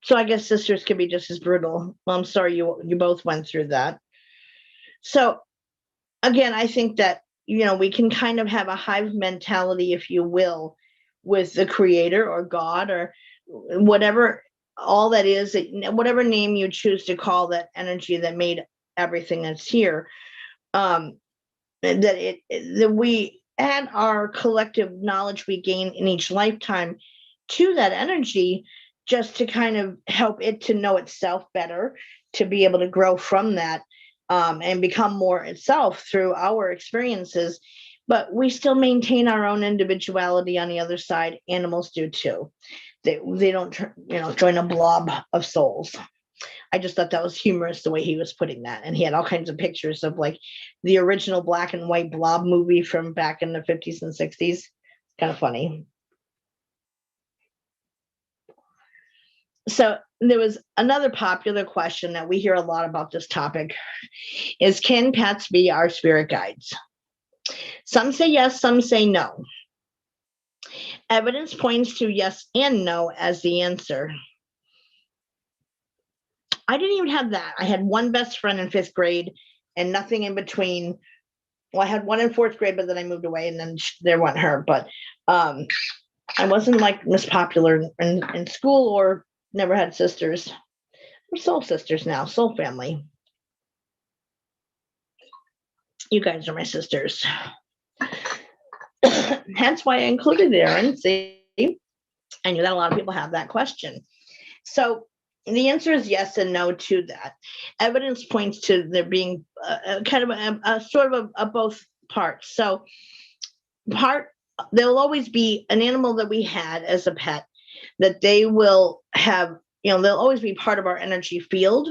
So I guess sisters can be just as brutal. Well, I'm sorry you both went through that. So again, I think that we can kind of have a hive mentality, if you will, with the creator or God or whatever, all that is, whatever name you choose to call that energy that made everything that's here, that we add our collective knowledge we gain in each lifetime to that energy, just to kind of help it to know itself better, to be able to grow from that, and become more itself through our experiences. But we still maintain our own individuality on the other side. Animals do too. They don't, join a blob of souls. I just thought that was humorous the way he was putting that. And he had all kinds of pictures of like the original black and white Blob movie from back in the 50s and 60s. Kind of funny. So there was another popular question that we hear a lot about this topic is, can pets be our spirit guides? Some say yes, some say no. Evidence points to yes and no as the answer. I didn't even have that. I had one best friend in 5th grade and nothing in between. Well, I had one in 4th grade, but then I moved away, and then there went her. But I wasn't like Miss Popular in school or never had sisters. We're soul sisters now, soul family. You guys are my sisters. Hence why I included Aaron. See, I knew that a lot of people have that question. So the answer is yes and no to that. Evidence points to there being kind of a sort of a both parts. So there'll always be an animal that we had as a pet that they will have, they'll always be part of our energy field,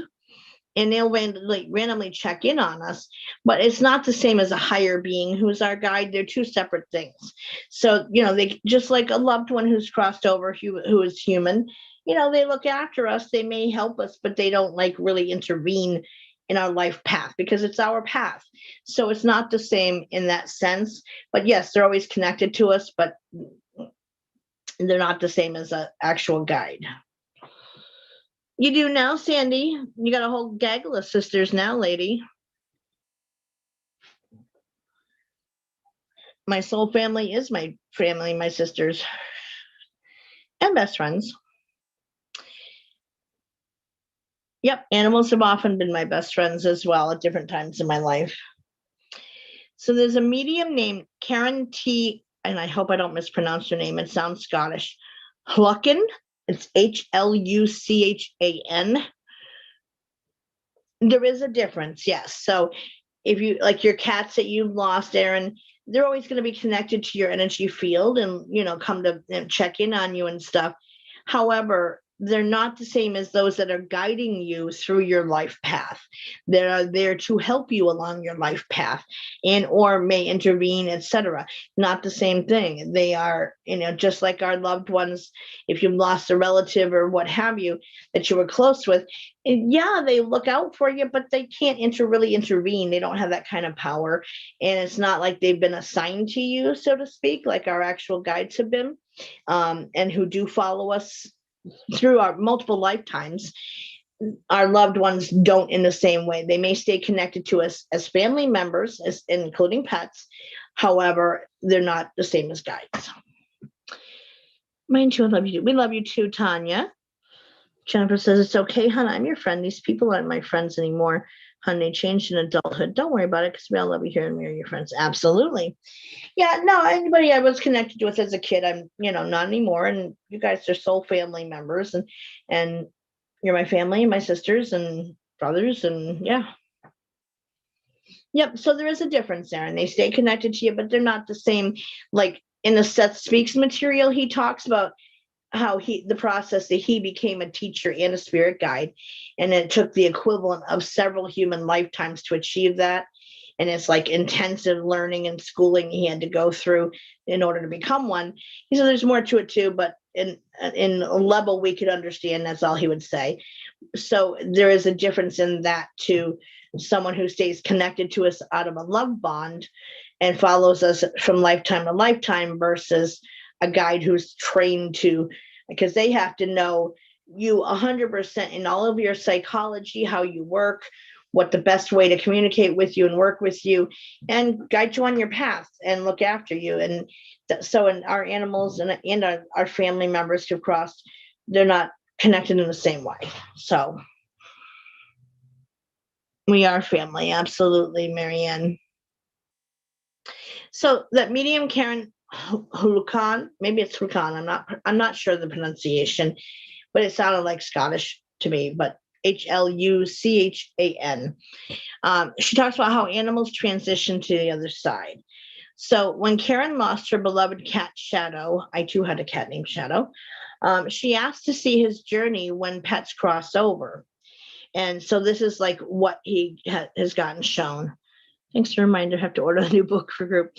and they'll randomly check in on us, but it's not the same as a higher being who's our guide. They're two separate things. So, they just like a loved one who's crossed over, who is human, they look after us, they may help us, but they don't like really intervene in our life path because it's our path. So it's not the same in that sense, but yes, they're always connected to us, but they're not the same as an actual guide. You do now, Sandy. You got a whole gaggle of sisters now, lady. My soul family is my family, my sisters, and best friends. Yep, animals have often been my best friends as well at different times in my life. So there's a medium named Karen T, and I hope I don't mispronounce her name. It sounds Scottish. Hluchan. It's Hluchan. There is a difference, yes. So if you like your cats that you've lost, Aaron, they're always going to be connected to your energy field and come to check in on you and stuff. However, they're not the same as those that are guiding you through your life path. They're there to help you along your life path and or may intervene, etc. Not the same thing. They are, just like our loved ones. If you've lost a relative or what have you that you were close with, yeah, they look out for you, but they can't really intervene. They don't have that kind of power. And it's not like they've been assigned to you, so to speak, like our actual guides have been, and who do follow us through our multiple lifetimes. Our loved ones don't in the same way. They may stay connected to us as family members, including pets. However, they're not the same as guides. Mine too, I love you. We love you too, Tanya. Jennifer says, it's okay, hon. I'm your friend. These people aren't my friends anymore. Hon, they changed in adulthood. Don't worry about it because we all love you here and we're your friends. Absolutely. Yeah, no, anybody I was connected with as a kid, I'm, not anymore. And you guys are soul family members and you're my family and my sisters and brothers and yeah. Yep. So there is a difference there and they stay connected to you, but they're not the same. Like in the Seth Speaks material, he talks about how the process that he became a teacher and a spirit guide. And it took the equivalent of several human lifetimes to achieve that. And it's like intensive learning and schooling he had to go through in order to become one. He said there's more to it too, but in a level we could understand, that's all he would say. So there is a difference in that to someone who stays connected to us out of a love bond and follows us from lifetime to lifetime versus a guide who's trained to, because they have to know you 100% in all of your psychology, how you work, what the best way to communicate with you and work with you and guide you on your path and look after you. And so in our animals and our family members who've crossed, they're not connected in the same way. So we are family. Absolutely, Marianne. So that medium Karen Hluchan, maybe it's Hluchan. I'm not sure the pronunciation, but it sounded like Scottish to me, but Hluchan. She talks about how animals transition to the other side. So when Karen lost her beloved cat Shadow, I too had a cat named Shadow, she asked to see his journey when pets cross over. And so this is like what he has gotten shown. Thanks for the reminder, I have to order a new book for group.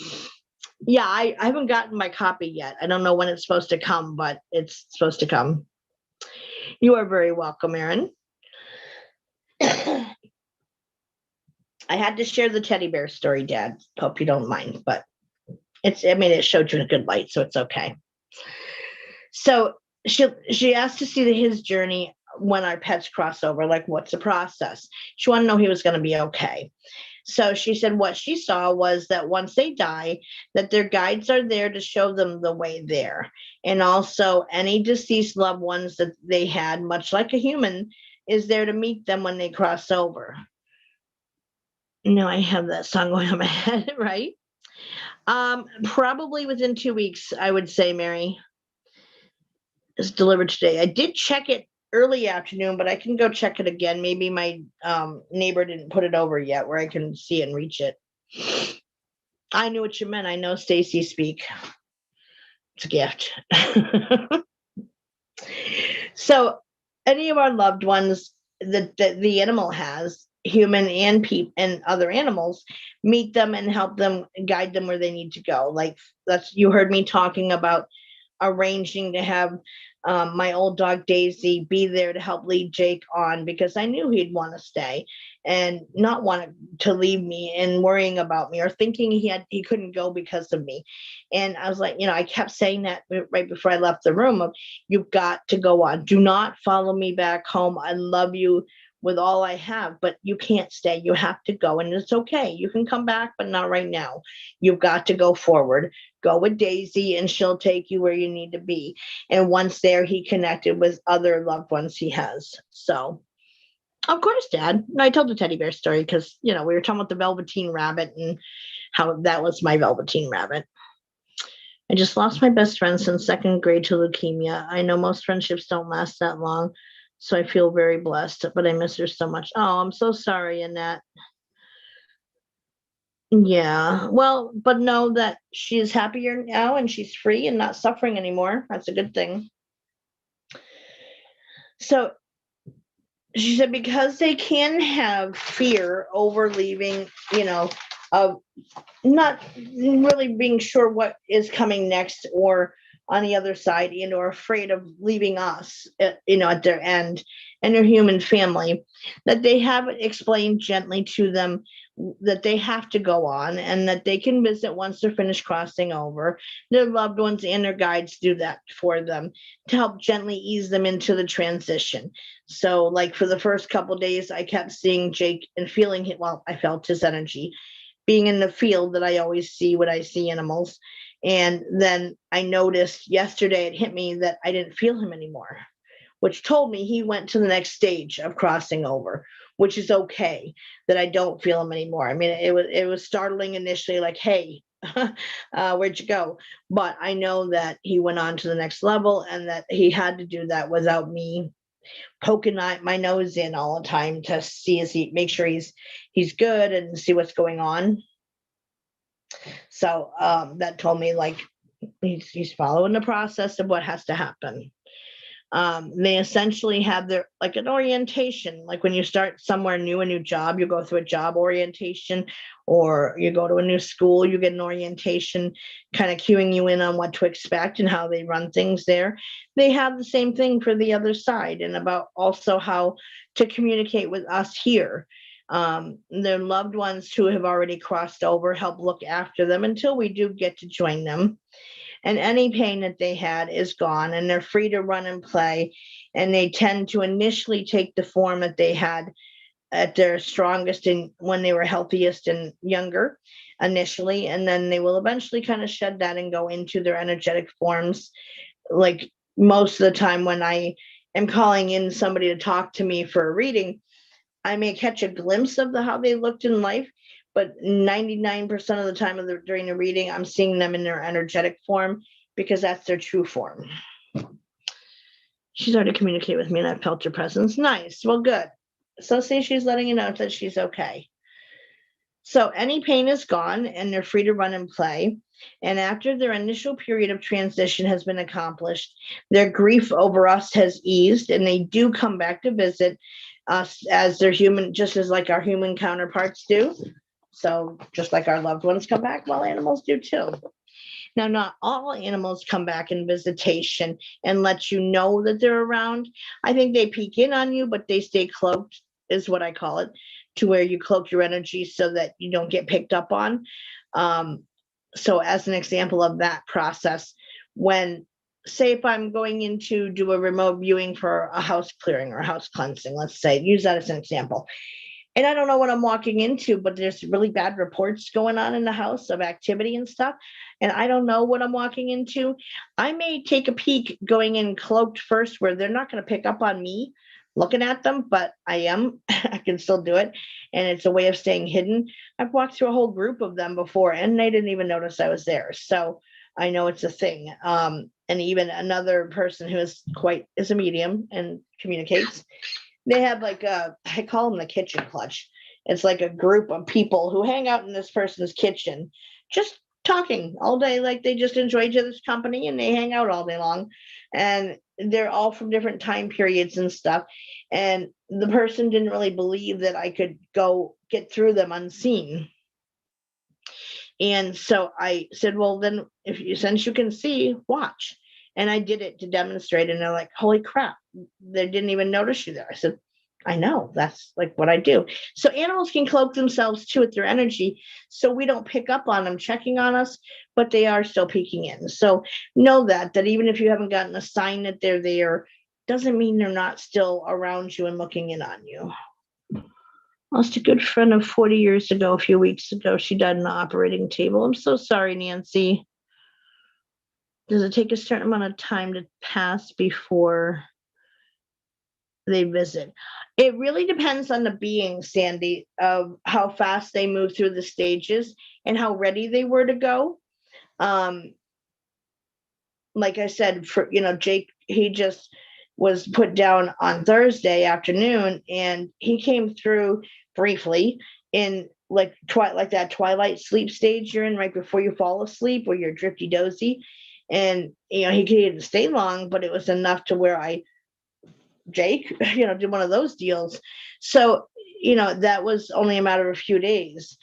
Yeah, I haven't gotten my copy yet. I don't know when it's supposed to come, but it's supposed to come. You are very welcome, Erin. I had to share the teddy bear story, Dad. Hope you don't mind, but it showed you in a good light, so it's okay. So she asked to see his journey when our pets cross over, like what's the process? She wanted to know he was going to be okay. So she said what she saw was that once they die, that their guides are there to show them the way there. And also any deceased loved ones that they had, much like a human, is there to meet them when they cross over. No, I have that song going on my head, right? Probably within 2 weeks, I would say, Mary. It's delivered today. I did check it early afternoon, but I can go check it again. Maybe my neighbor didn't put it over yet where I can see it and reach it. I knew what you meant. I know Stacy speak. It's a gift. So any of our loved ones that the animal has, human and and other animals, meet them and help them, guide them where they need to go. Like you heard me talking about arranging to have my old dog Daisy be there to help lead Jake on, because I knew he'd want to stay and not want to leave me and worrying about me or thinking he couldn't go because of me. And I was like, I kept saying that right before I left the room of, you've got to go on. Do not follow me back home. I love you with all I have, but you can't stay. You have to go, and it's okay. You can come back, but not right now. You've got to go forward. Go with Daisy and she'll take you where you need to be. And once there, he connected with other loved ones he has. So, of course, Dad. I told the teddy bear story because, we were talking about the Velveteen Rabbit and how that was my Velveteen Rabbit. I just lost my best friend since second grade to leukemia. I know most friendships don't last that long, so I feel very blessed, but I miss her so much. Oh, I'm so sorry, Annette. Yeah, well, but know that she's happier now and she's free and not suffering anymore. That's a good thing. So she said, because they can have fear over leaving, of not really being sure what is coming next or on the other side, or afraid of leaving us, at their end and their human family, that they have it explained gently to them that they have to go on and that they can visit once they're finished crossing over. Their loved ones and their guides do that for them to help gently ease them into the transition. So like for the first couple of days, I kept seeing Jake and feeling it. Well, I felt his energy being in the field that I always see when I see animals. And then I noticed yesterday, it hit me that I didn't feel him anymore, which told me he went to the next stage of crossing over, which is okay that I don't feel him anymore. I mean, it was startling initially, like, hey, where'd you go? But I know that he went on to the next level and that he had to do that without me poking my nose in all the time to see make sure he's good and see what's going on. So that told me like he's following the process of what has to happen. They essentially have their like an orientation, like when you start somewhere new, a new job, you go through a job orientation, or you go to a new school, you get an orientation kind of cueing you in on what to expect and how they run things there. They have the same thing for the other side, and about also how to communicate with us here. Their loved ones who have already crossed over help look after them until we do get to join them. And any pain that they had is gone and they're free to run and play. And they tend to initially take the form that they had at their strongest and when they were healthiest and younger initially. And then they will eventually kind of shed that and go into their energetic forms. Like most of the time when I am calling in somebody to talk to me for a reading, I may catch a glimpse of how they looked in life, but 99% of the time during the reading, I'm seeing them in their energetic form because that's their true form. She's already communicated with me and I felt her presence. Nice. Well, good. So see, she's letting you know that she's okay. So any pain is gone and they're free to run and play. And after their initial period of transition has been accomplished, their grief over us has eased and they do come back to visit us as their human, just as like our human counterparts do. So just like our loved ones come back, well, animals do too. Now, not all animals come back in visitation and let you know that they're around. I think they peek in on you, but they stay cloaked, is what I call it, to where you cloak your energy so that you don't get picked up on. So as an example of that process, when, say if I'm going in to do a remote viewing for a house clearing or house cleansing, let's say, use that as an example. And I don't know what I'm walking into, but there's really bad reports going on in the house of activity and stuff. And I don't know what I'm walking into. I may take a peek going in cloaked first, where they're not going to pick up on me looking at them, but I am. I can still do it. And it's a way of staying hidden. I've walked through a whole group of them before, and they didn't even notice I was there. So I know it's a thing. And even another person who is a medium and communicates, they have like I call them the kitchen clutch. It's like a group of people who hang out in this person's kitchen, just talking all day, like they just enjoy each other's company and they hang out all day long. And they're all from different time periods and stuff. And the person didn't really believe that I could go get through them unseen. And so I said, well, then since you can see, watch. And I did it to demonstrate. And they're like, holy crap, they didn't even notice you there. I said, I know, that's like what I do. So animals can cloak themselves too with their energy. So we don't pick up on them checking on us, but they are still peeking in. So know that even if you haven't gotten a sign that they're there, doesn't mean they're not still around you and looking in on you. Lost a good friend of 40 years ago, a few weeks ago. She died on the operating table. I'm so sorry, Nancy. Does it take a certain amount of time to pass before they visit? It really depends on the being, Sandy, of how fast they move through the stages and how ready they were to go. Like I said, Jake, he just was put down on Thursday afternoon, and he came through briefly in like that twilight sleep stage you're in right before you fall asleep, where you're drifty dozy. And he didn't stay long, but it was enough to where Jake, did one of those deals. So, that was only a matter of a few days.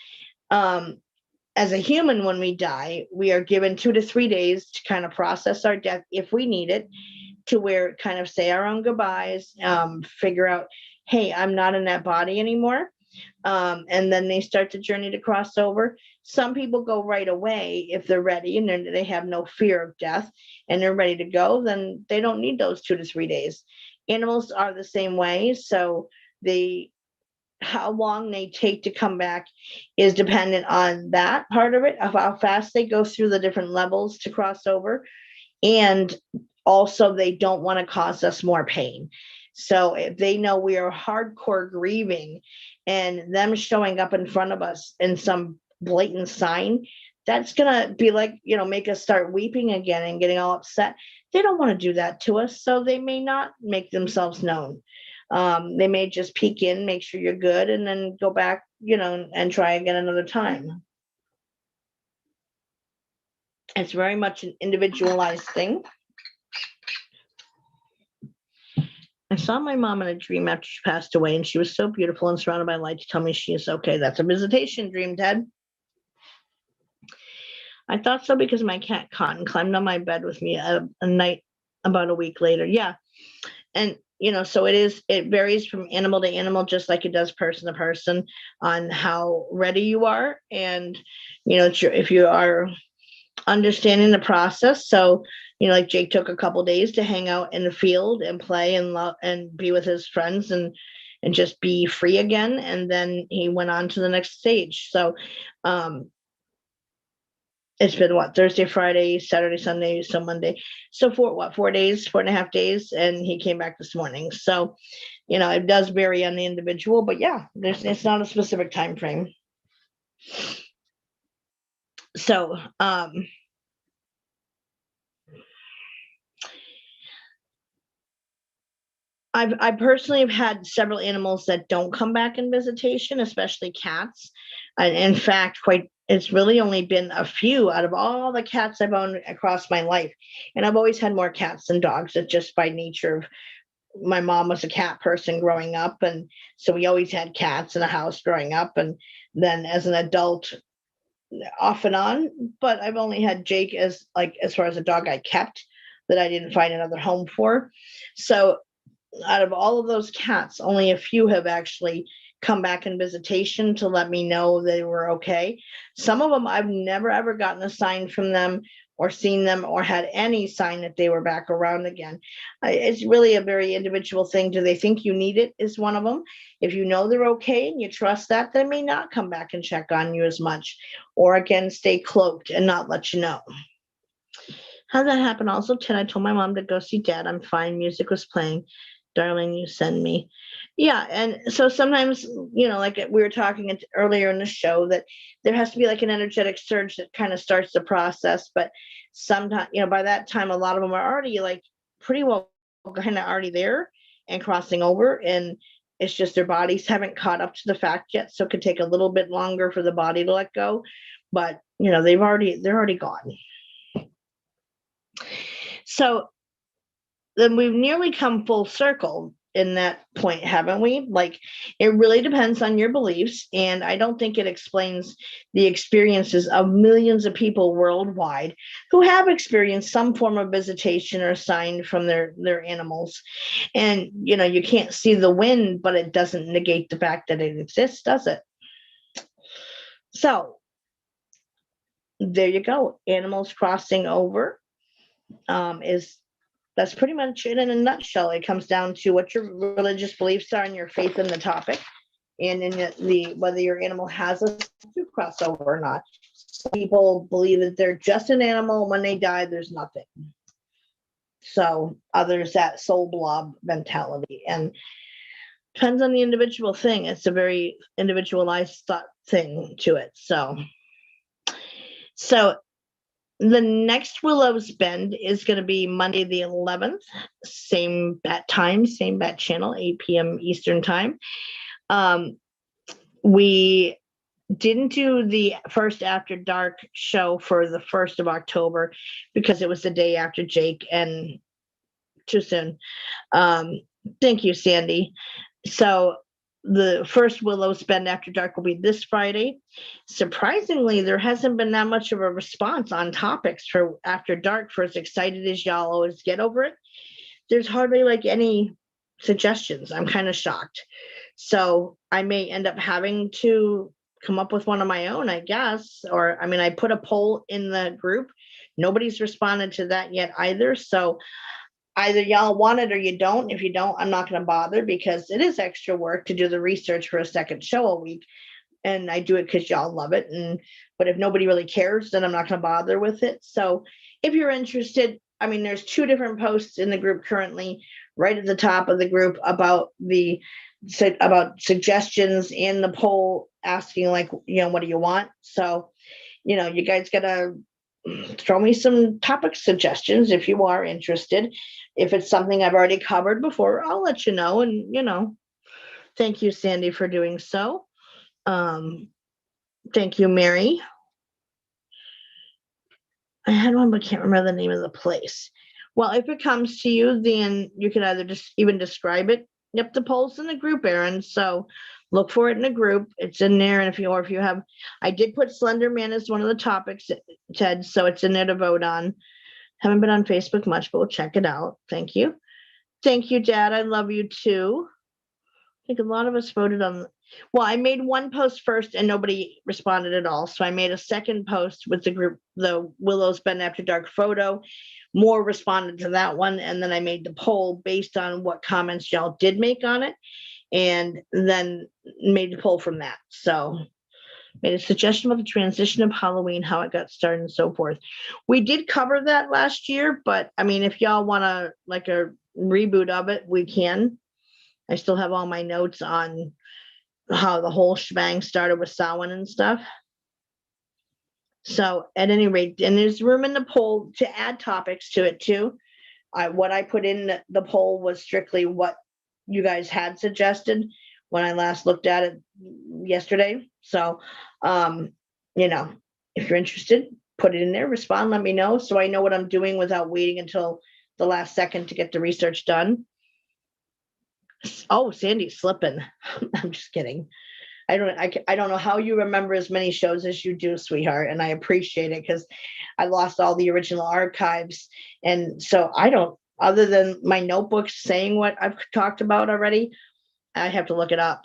As a human, when we die, we are given 2 to 3 days to kind of process our death if we need it, to where kind of say our own goodbyes, figure out, hey, I'm not in that body anymore. And then they start the journey to cross over. Some people go right away if they're ready and they have no fear of death and they're ready to go, then they don't need those 2 to 3 days. Animals are the same way. So how long they take to come back is dependent on that part of it, of how fast they go through the different levels to cross over. And also, they don't want to cause us more pain. So if they know we are hardcore grieving and them showing up in front of us in some blatant sign, that's going to be like, make us start weeping again and getting all upset. They don't want to do that to us. So they may not make themselves known. They may just peek in, make sure you're good, and then go back, and try again another time. It's very much an individualized thing. I saw my mom in a dream after she passed away, and she was so beautiful and surrounded by light to tell me she is okay. That's a visitation dream, Ted. I thought so because my cat Cotton climbed on my bed with me a night about a week later. Yeah. And, so it varies from animal to animal, just like it does person to person, on how ready you are. And, if you are understanding the process. So, like Jake took a couple days to hang out in the field and play and love and be with his friends and just be free again. And then he went on to the next stage. So, it's been Thursday, Friday, Saturday, Sunday, so Monday. So 4 days, 4.5 days. And he came back this morning. So, it does vary on the individual, but yeah, it's not a specific time frame. So, I personally have had several animals that don't come back in visitation, especially cats. And in fact, it's really only been a few out of all the cats I've owned across my life. And I've always had more cats than dogs. It's just by nature of my mom was a cat person growing up. And so we always had cats in the house growing up. And then as an adult, off and on, but I've only had Jake as far as a dog I kept that I didn't find another home for. So out of all of those cats, only a few have actually come back in visitation to let me know they were okay. Some of them I've never ever gotten a sign from them or seen them or had any sign that they were back around again. It's really a very individual thing. Do they think you need it is one of them. If you know they're okay and you trust that, they may not come back and check on you as much, or again, stay cloaked and not let you know. How did that happen? Also, 10, I told my mom to go see Dad. I'm fine. Music was playing. Darling, you send me. Yeah. And so sometimes, like we were talking earlier in the show, that there has to be like an energetic surge that kind of starts the process. But sometimes, by that time, a lot of them are already like pretty well kind of already there and crossing over. And it's just their bodies haven't caught up to the fact yet. So it could take a little bit longer for the body to let go. But, they're already gone. So then we've nearly come full circle in that point, haven't we? Like, it really depends on your beliefs. And I don't think it explains the experiences of millions of people worldwide who have experienced some form of visitation or sign from their animals. And, you can't see the wind, but it doesn't negate the fact that it exists, does it? So there you go. Animals crossing over that's pretty much it in a nutshell. It comes down to what your religious beliefs are and your faith in the topic, and in the whether your animal has a crossover or not. Some people believe that they're just an animal. When they die, there's nothing. So others, that soul blob mentality, and depends on the individual thing. It's a very individualized thing to it. So the next Willows Bend is going to be Monday the 11th, same bat time, same bat channel, 8 p.m. Eastern time. We didn't do the first After Dark show for the 1st of October because it was the day after Jake and too soon. Thank you, Sandy. So the first Willows Bend After Dark will be this Friday. Surprisingly, there hasn't been that much of a response on topics for After Dark, for as excited as y'all always get over it. There's hardly like any suggestions. I'm kind of shocked. So I may end up having to come up with one of my own, I guess. Or, I put a poll in the group. Nobody's responded to that yet either. So either y'all want it or you don't. If you don't, I'm not going to bother, because it is extra work to do the research for a second show a week. And I do it because y'all love it. But if nobody really cares, then I'm not going to bother with it. So if you're interested, there's 2 different posts in the group currently, right at the top of the group, about suggestions, and the poll asking like, what do you want? So, you guys got to throw me some topic suggestions if you are interested. If it's something I've already covered before, I'll let you know. And, thank you, Sandy, for doing so. Thank you, Mary. I had one, but can't remember the name of the place. Well, if it comes to you, then you can either just even describe it. Yep, the poll's in the group, Erin. So look for it in the group. It's in there. And if you have, I did put Slender Man as one of the topics, Ted. So it's in there to vote on. Haven't been on Facebook much, but we'll check it out. Thank you. Thank you, Dad. I love you too. I think a lot of us voted on. Well, I made one post first and nobody responded at all. So I made a second post with the group, the Willows Bend After Dark photo. More responded to that one. And then I made the poll based on what comments y'all did make on it, and then made the poll from that. So made a suggestion about the transition of Halloween, how it got started and so forth. We did cover that last year, but if y'all want to like a reboot of it, we can. I still have all my notes on how the whole shebang started with Samhain and stuff. So at any rate, and there's room in the poll to add topics to it too. What I put in the poll was strictly what you guys had suggested when I last looked at it yesterday. So, if you're interested, put it in there, respond, let me know, so I know what I'm doing without waiting until the last second to get the research done. Oh, Sandy's slipping. I'm just kidding. I don't know how you remember as many shows as you do, sweetheart, and I appreciate it, because I lost all the original archives, and so I don't, other than my notebooks saying what I've talked about already, I have to look it up.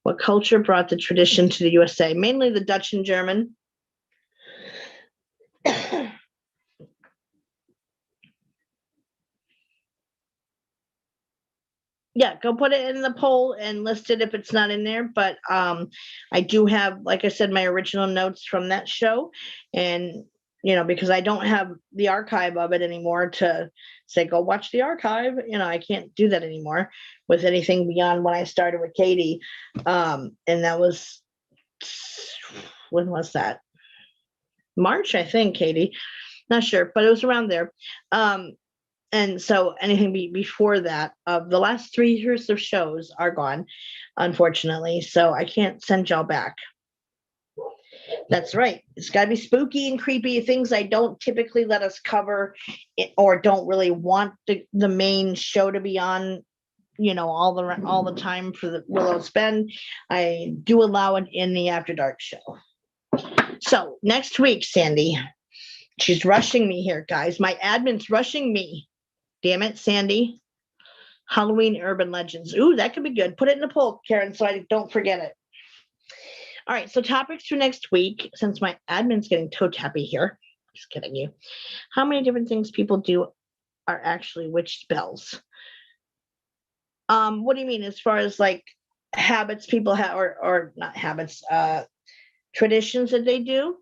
What culture brought the tradition to the USA? Mainly the Dutch and German. Yeah, go put it in the poll and list it if it's not in there. But I do have, like I said, my original notes from that show. And, because I don't have the archive of it anymore to say, go watch the archive. I can't do that anymore with anything beyond when I started with Katie. And that was, when was that? March, I think, Katie. Not sure, but it was around there. And so anything before that, the last 3 years of shows are gone, unfortunately. So I can't send y'all back. That's right. It's got to be spooky and creepy, things I don't typically let us cover or don't really want the main show to be on, all the time for the Willows Bend. I do allow it in the After Dark show. So next week, Sandy, she's rushing me here, guys. My admin's rushing me. Damn it, Sandy. Halloween urban legends. Ooh, that could be good. Put it in the poll, Karen, so I don't forget it. All right, so topics for next week, since my admin's getting toe tappy here. Just kidding you. How many different things people do are actually witch spells? What do you mean as far as like habits people have, or not habits, traditions that they do?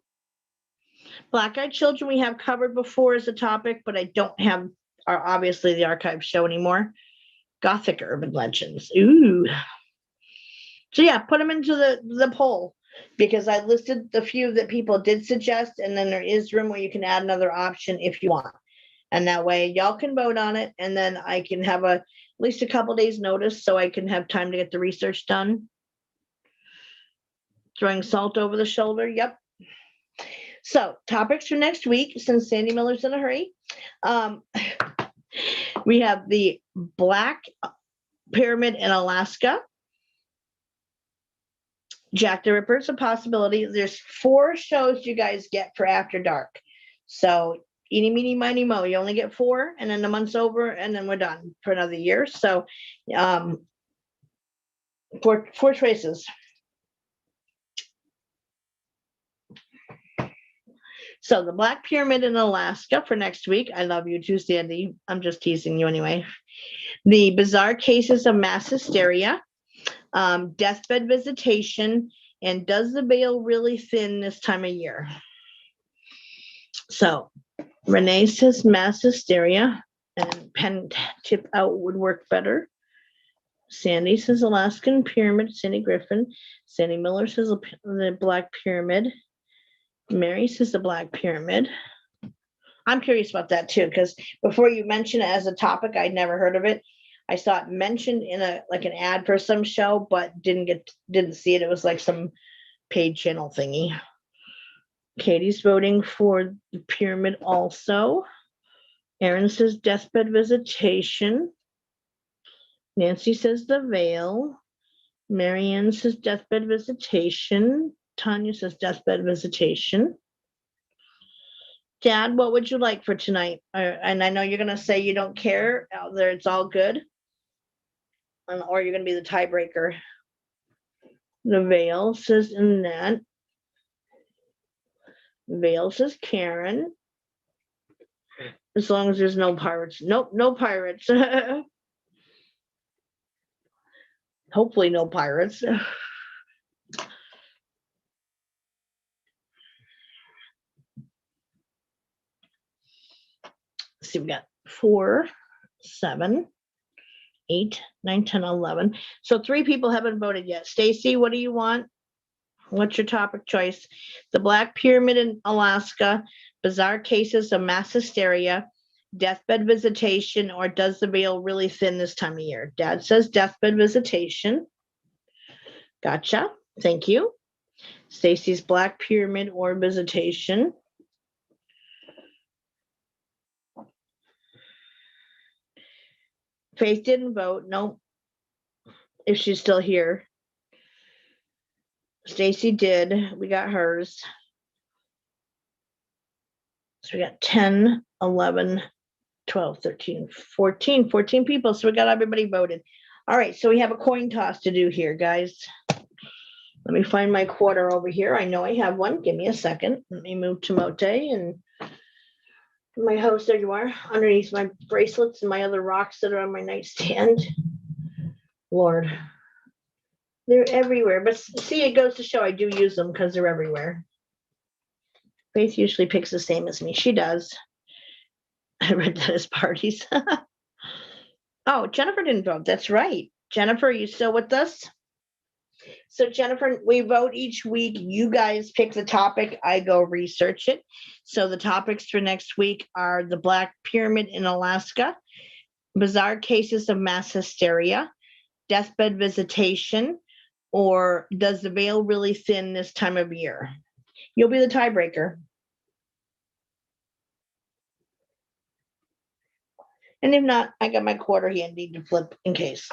Black-eyed children we have covered before as a topic, but I don't have obviously the archive show anymore. Gothic urban legends. Ooh. So yeah, put them into the poll, because I listed the few that people did suggest, and then there is room where you can add another option if you want. And that way y'all can vote on it, and then I can have at least a couple days notice so I can have time to get the research done. Throwing salt over the shoulder. Yep. So topics for next week, since Sandy Miller's in a hurry. We have the Black Pyramid in Alaska. Jack the Ripper's a possibility. There's 4 shows you guys get for After Dark. So eeny, meeny, miny, mo. You only get 4, and then the month's over, and then we're done for another year. So 4 choices. So the Black Pyramid in Alaska for next week. I love you too, Sandy. I'm just teasing you anyway. The Bizarre Cases of Mass Hysteria, Deathbed Visitation, and Does the Veil Really Thin This Time of Year? So Renee says Mass Hysteria, and pen tip out would work better. Sandy says Alaskan Pyramid, Sandy Griffin. Sandy Miller says the Black Pyramid. Mary says the Black Pyramid. I'm curious about that too, because before you mention it as a topic, I'd never heard of it. I saw it mentioned in an ad for some show, but didn't see it. It was like some paid channel thingy. Katie's voting for the pyramid also. Erin says Deathbed Visitation. Nancy says the Veil. Marianne says Deathbed Visitation. Tanya says Deathbed Visitation. Dad, what would you like for tonight? And I know you're going to say you don't care. Out there, it's all good. Or you're going to be the tiebreaker. The Veil says Annette. Veil says Karen. As long as there's no pirates. Nope, no pirates. Hopefully no pirates. Let's see, we got 4, 7, 8, 9, 10, 11. So 3 people haven't voted yet. Stacy, what do you want? What's your topic choice? The Black Pyramid in Alaska, Bizarre Cases of Mass Hysteria, Deathbed Visitation, or Does the Veil Really Thin This Time of Year? Dad says Deathbed Visitation. Gotcha. Thank you. Stacy's Black Pyramid or Visitation. Faith didn't vote. Nope. If she's still here. Stacy did. We got hers. So we got 10, 11, 12, 13, 14 people. So we got everybody voted. All right. So we have a coin toss to do here, guys. Let me find my quarter over here. I know I have one. Give me a second. Let me move to Mote and my host. There you are, underneath my bracelets and my other rocks that are on my nightstand. Lord. They're everywhere. But see, it goes to show I do use them because they're everywhere. Faith usually picks the same as me. She does. I read that as parties. Oh, Jennifer didn't vote. That's right. Jennifer, are you still with us? So Jennifer, we vote each week. You guys pick the topic. I go research it. So the topics for next week are the Black Pyramid in Alaska, bizarre cases of mass hysteria, deathbed visitation, or does the veil really thin this time of year? You'll be the tiebreaker. And if not, I got my quarter handy to flip in case.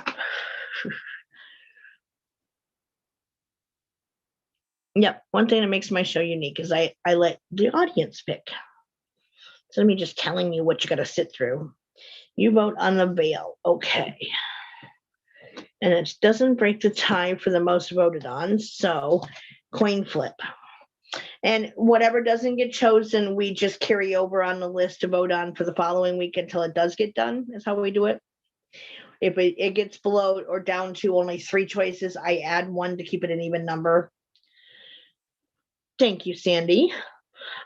Yep, one thing that makes my show unique is I let the audience pick. So let me just telling you what you got to sit through. You vote on the veil, okay. And it doesn't break the tie for the most voted on, so coin flip. And whatever doesn't get chosen, we just carry over on the list to vote on for the following week until it does get done. That's how we do it. If it gets below or down to only 3 choices, I add 1 to keep it an even number. Thank you, Sandy.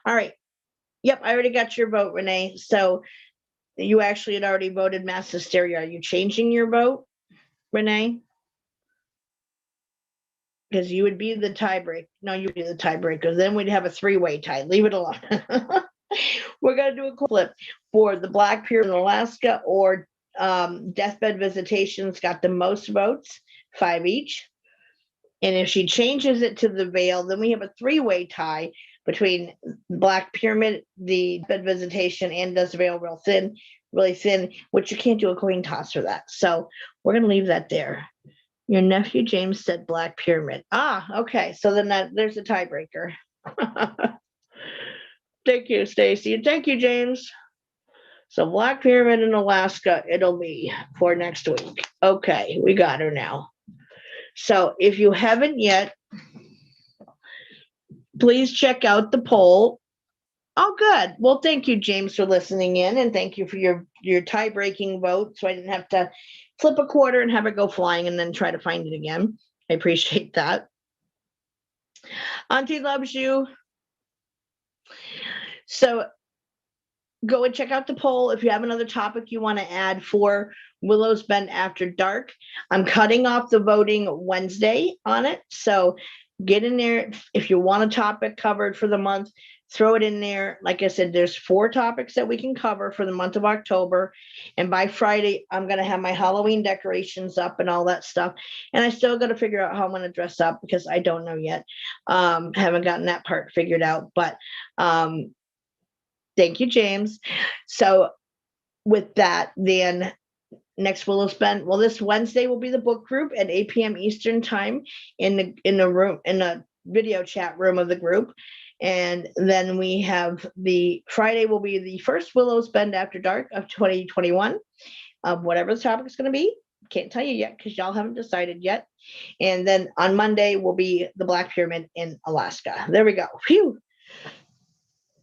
All right. Yep, I already got your vote, Renee. So you actually had already voted mass hysteria. Are you changing your vote, Renee? Because you would be the tiebreaker. No, you'd be the tiebreaker. Then we'd have a 3-way tie. Leave it alone. We're going to do a flip for the Black Pyramid in Alaska or deathbed visitations got the most votes, 5 each. And if she changes it to the veil, then we have a 3-way tie between Black Pyramid, the bed visitation, and does the veil really thin, which you can't do a coin toss for that. So we're going to leave that there. Your nephew James said Black Pyramid. Okay. So then there's a tiebreaker. Thank you, Stacy. And thank you, James. So Black Pyramid in Alaska, it'll be for next week. Okay, we got her now. So if you haven't yet, please check out the poll. Oh, good. Well, thank you, James, for listening in, and thank you for your tie-breaking vote, so I didn't have to flip a quarter and have it go flying and then try to find it again. I appreciate that. Auntie loves you. So go and check out the poll. If you have another topic you want to add for Willows Bend After Dark, I'm cutting off the voting Wednesday on it. So get in there. If you want a topic covered for the month, throw it in there. Like I said, there's 4 topics that we can cover for the month of October. And by Friday, I'm going to have my Halloween decorations up and all that stuff. And I still got to figure out how I'm going to dress up because I don't know yet. Haven't gotten that part figured out. But thank you, James. So with that, then next Willows Bend, well, this Wednesday will be the book group at 8 p.m. Eastern time in the video chat room of the group. And then we have the Friday will be the first Willows Bend After Dark of 2021, of whatever the topic is going to be. Can't tell you yet because y'all haven't decided yet. And then on Monday will be the Black Pyramid in Alaska. There we go. Phew.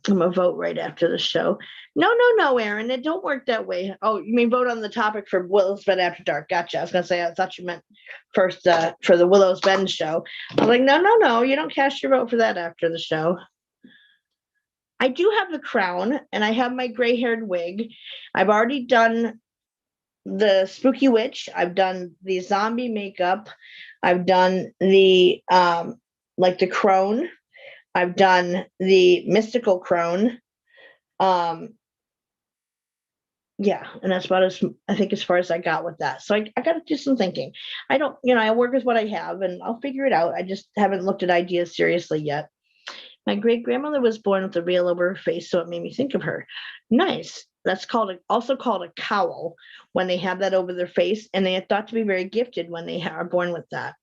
I'm going to vote right after the show. No, Aaron, it don't work that way. Oh, you mean vote on the topic for Willows Bend After Dark. Gotcha. I was going to say, I thought you meant first for the Willows Bend show. I was like, no, you don't cast your vote for that after the show. I do have the crown and I have my gray-haired wig. I've already done the spooky witch. I've done the zombie makeup. I've done the like the crone. I've done the mystical crone. Yeah, and that's about as far as I got with that. So I got to do some thinking. I work with what I have and I'll figure it out. I just haven't looked at ideas seriously yet. My great grandmother was born with a veil over her face, so it made me think of her. Nice. That's also called a cowl when they have that over their face, and they are thought to be very gifted when they are born with that.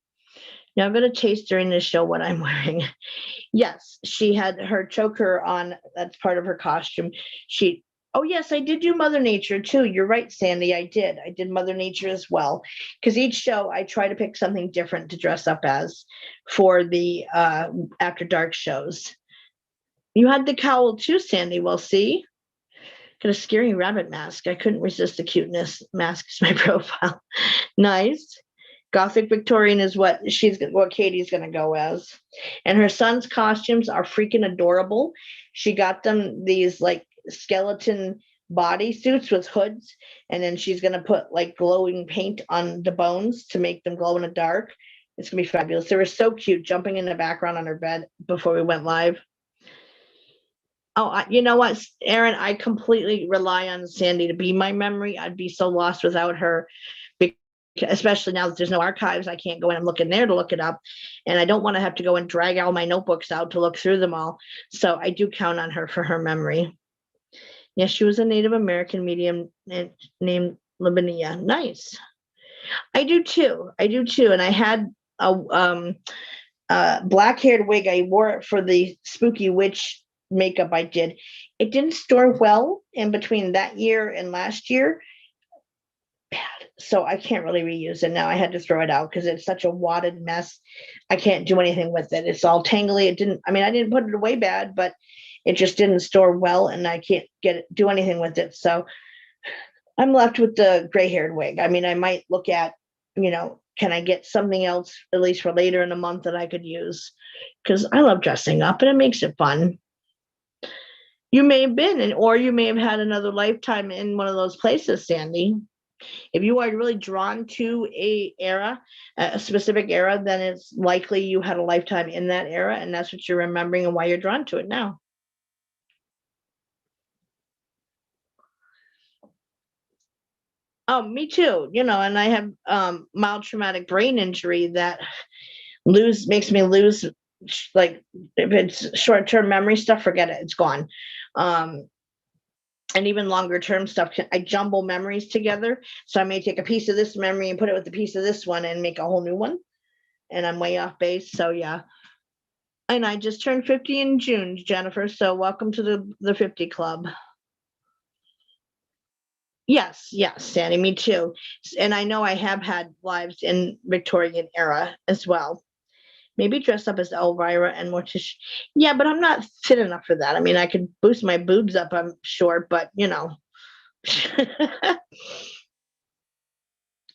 Now I'm going to taste during this show what I'm wearing. Yes, she had her choker on. That's part of her costume. Oh, yes, I did do Mother Nature too. You're right, Sandy. I did Mother Nature as well. Because each show I try to pick something different to dress up as for the After Dark shows. You had the cowl too, Sandy. Well, see? Got a scary rabbit mask. I couldn't resist the cuteness. Mask is my profile. Nice. Gothic Victorian is what Katie's gonna go as. And her son's costumes are freaking adorable. She got them these like skeleton bodysuits with hoods, and then she's gonna put like glowing paint on the bones to make them glow in the dark. It's gonna be fabulous. They were so cute, jumping in the background on her bed before we went live. Oh, you know what, Erin, I completely rely on Sandy to be my memory. I'd be so lost without her, especially now that there's no archives. I can't go in and look in there to look it up. And I don't want to have to go and drag all my notebooks out to look through them all. So I do count on her for her memory. Yes, she was a Native American medium named Lavinia. Nice. I do too. And I had a black-haired wig. I wore it for the spooky witch makeup I did. It didn't store well in between that year and last year. Bad. So I can't really reuse it now. I had to throw it out because it's such a wadded mess. I can't do anything with it. It's all tangly. I didn't put it away bad, but it just didn't store well, and I can't do anything with it. So I'm left with the gray-haired wig. I might look at, can I get something else, at least for later in the month, that I could use? Because I love dressing up and it makes it fun. You may have been, or you may have had another lifetime in one of those places, Sandy. If you are really drawn to a specific era, then it's likely you had a lifetime in that era, and that's what you're remembering and why you're drawn to it now. Oh, me too. And I have mild traumatic brain injury that makes me lose, like, if it's short-term memory stuff, forget it, it's gone. And even longer term stuff, I jumble memories together. So I may take a piece of this memory and put it with a piece of this one and make a whole new one. And I'm way off base. So yeah. And I just turned 50 in June, Jennifer. So welcome to the 50 club. Yes, Sandy, me too. And I know I have had lives in Victorian era as well. Maybe dress up as Elvira and Morticia. Yeah, but I'm not fit enough for that. I could boost my boobs up, I'm sure, but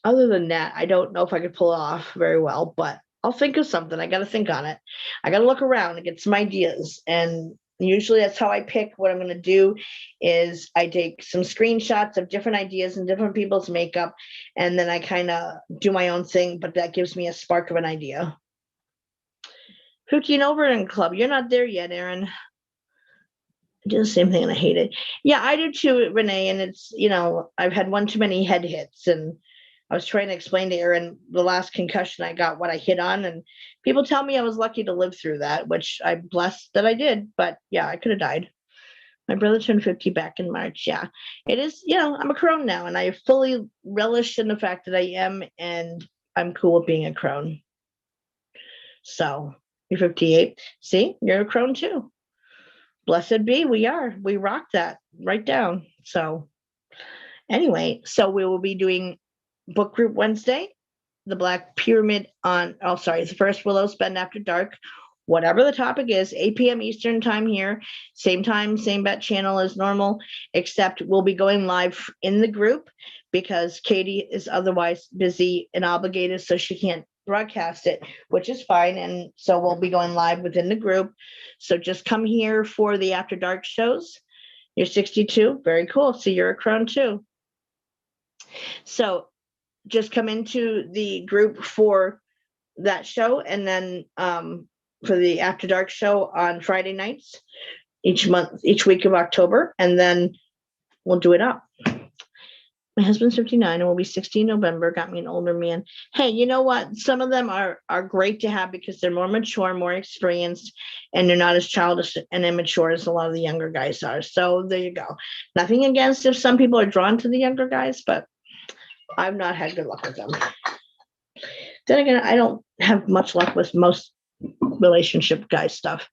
Other than that, I don't know if I could pull it off very well, but I'll think of something. I got to think on it. I got to look around and get some ideas. And usually that's how I pick what I'm going to do is I take some screenshots of different ideas and different people's makeup, and then I kind of do my own thing, but that gives me a spark of an idea. 15 over in club. You're not there yet, Erin. I do the same thing and I hate it. Yeah, I do too, Renee. And it's, I've had one too many head hits. And I was trying to explain to Erin the last concussion I got, what I hit on. And people tell me I was lucky to live through that, which I'm blessed that I did. But yeah, I could have died. My brother turned 50 back in March. Yeah, it is, I'm a crone now. And I fully relish in the fact that I am. And I'm cool with being a crone. So. You're 58. See, you're a crone too. Blessed be, we rock that right down. So anyway, so we will be doing book group Wednesday, the Black Pyramid the first Willows Bend After Dark, whatever the topic is, 8 p.m. Eastern time here, same time, same bat channel as normal, except we'll be going live in the group because Katie is otherwise busy and obligated, so she can't broadcast it, which is fine. And so we'll be going live within the group. So just come here for the After Dark shows. You're 62. Very cool. So you're a crone too. So just come into the group for that show. And then for the After Dark show on Friday nights, each week of October. And then we'll do it up. My husband's 59 and will be 60 in November. Got me an older man. Hey, you know what? Some of them are great to have because they're more mature, more experienced, and they're not as childish and immature as a lot of the younger guys are. So there you go. Nothing against if some people are drawn to the younger guys, but I've not had good luck with them. Then again, I don't have much luck with most relationship guy stuff.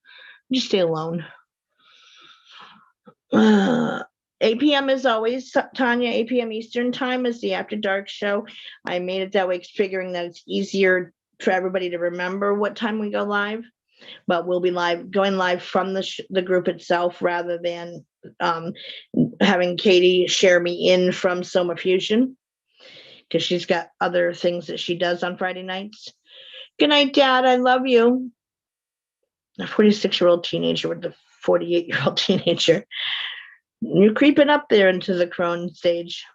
Just stay alone. 8 p.m. as always, Tanya, 8 p.m. Eastern time is the After Dark show. I made it that way, figuring that it's easier for everybody to remember what time we go live. But we'll be going live from the group itself rather than having Katie share me in from Soma Fusion. because she's got other things that she does on Friday nights. Good night, Dad. I love you. A 46-year-old teenager with a 48-year-old teenager. You're creeping up there into the crone stage.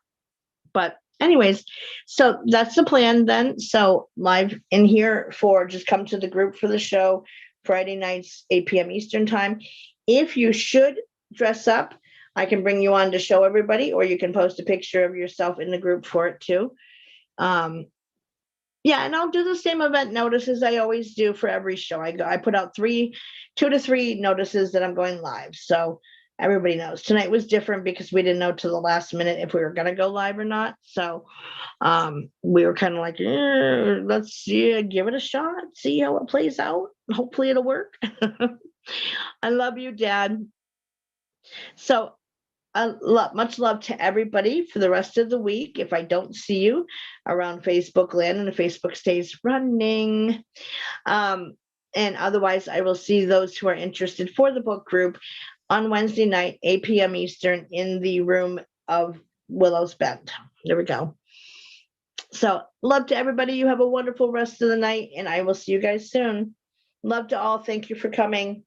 But anyways, so that's the plan then. So live in here for just come to the group for the show Friday nights, 8 p.m. Eastern time. If you should dress up, I can bring you on to show everybody, or you can post a picture of yourself in the group for it too. Yeah, and I'll do the same event notices I always do for every show. I put out 2 to 3 notices that I'm going live. So everybody knows. Tonight was different because we didn't know till the last minute if we were going to go live or not. So we were kind of like, let's give it a shot, see how it plays out. Hopefully it'll work. I love you, Dad. So much love to everybody for the rest of the week. If I don't see you around Facebook land and the Facebook stays running. And otherwise, I will see those who are interested for the book group on Wednesday night, 8 p.m. Eastern in the room of Willows Bend. There we go. So love to everybody. You have a wonderful rest of the night, and I will see you guys soon. Love to all. Thank you for coming.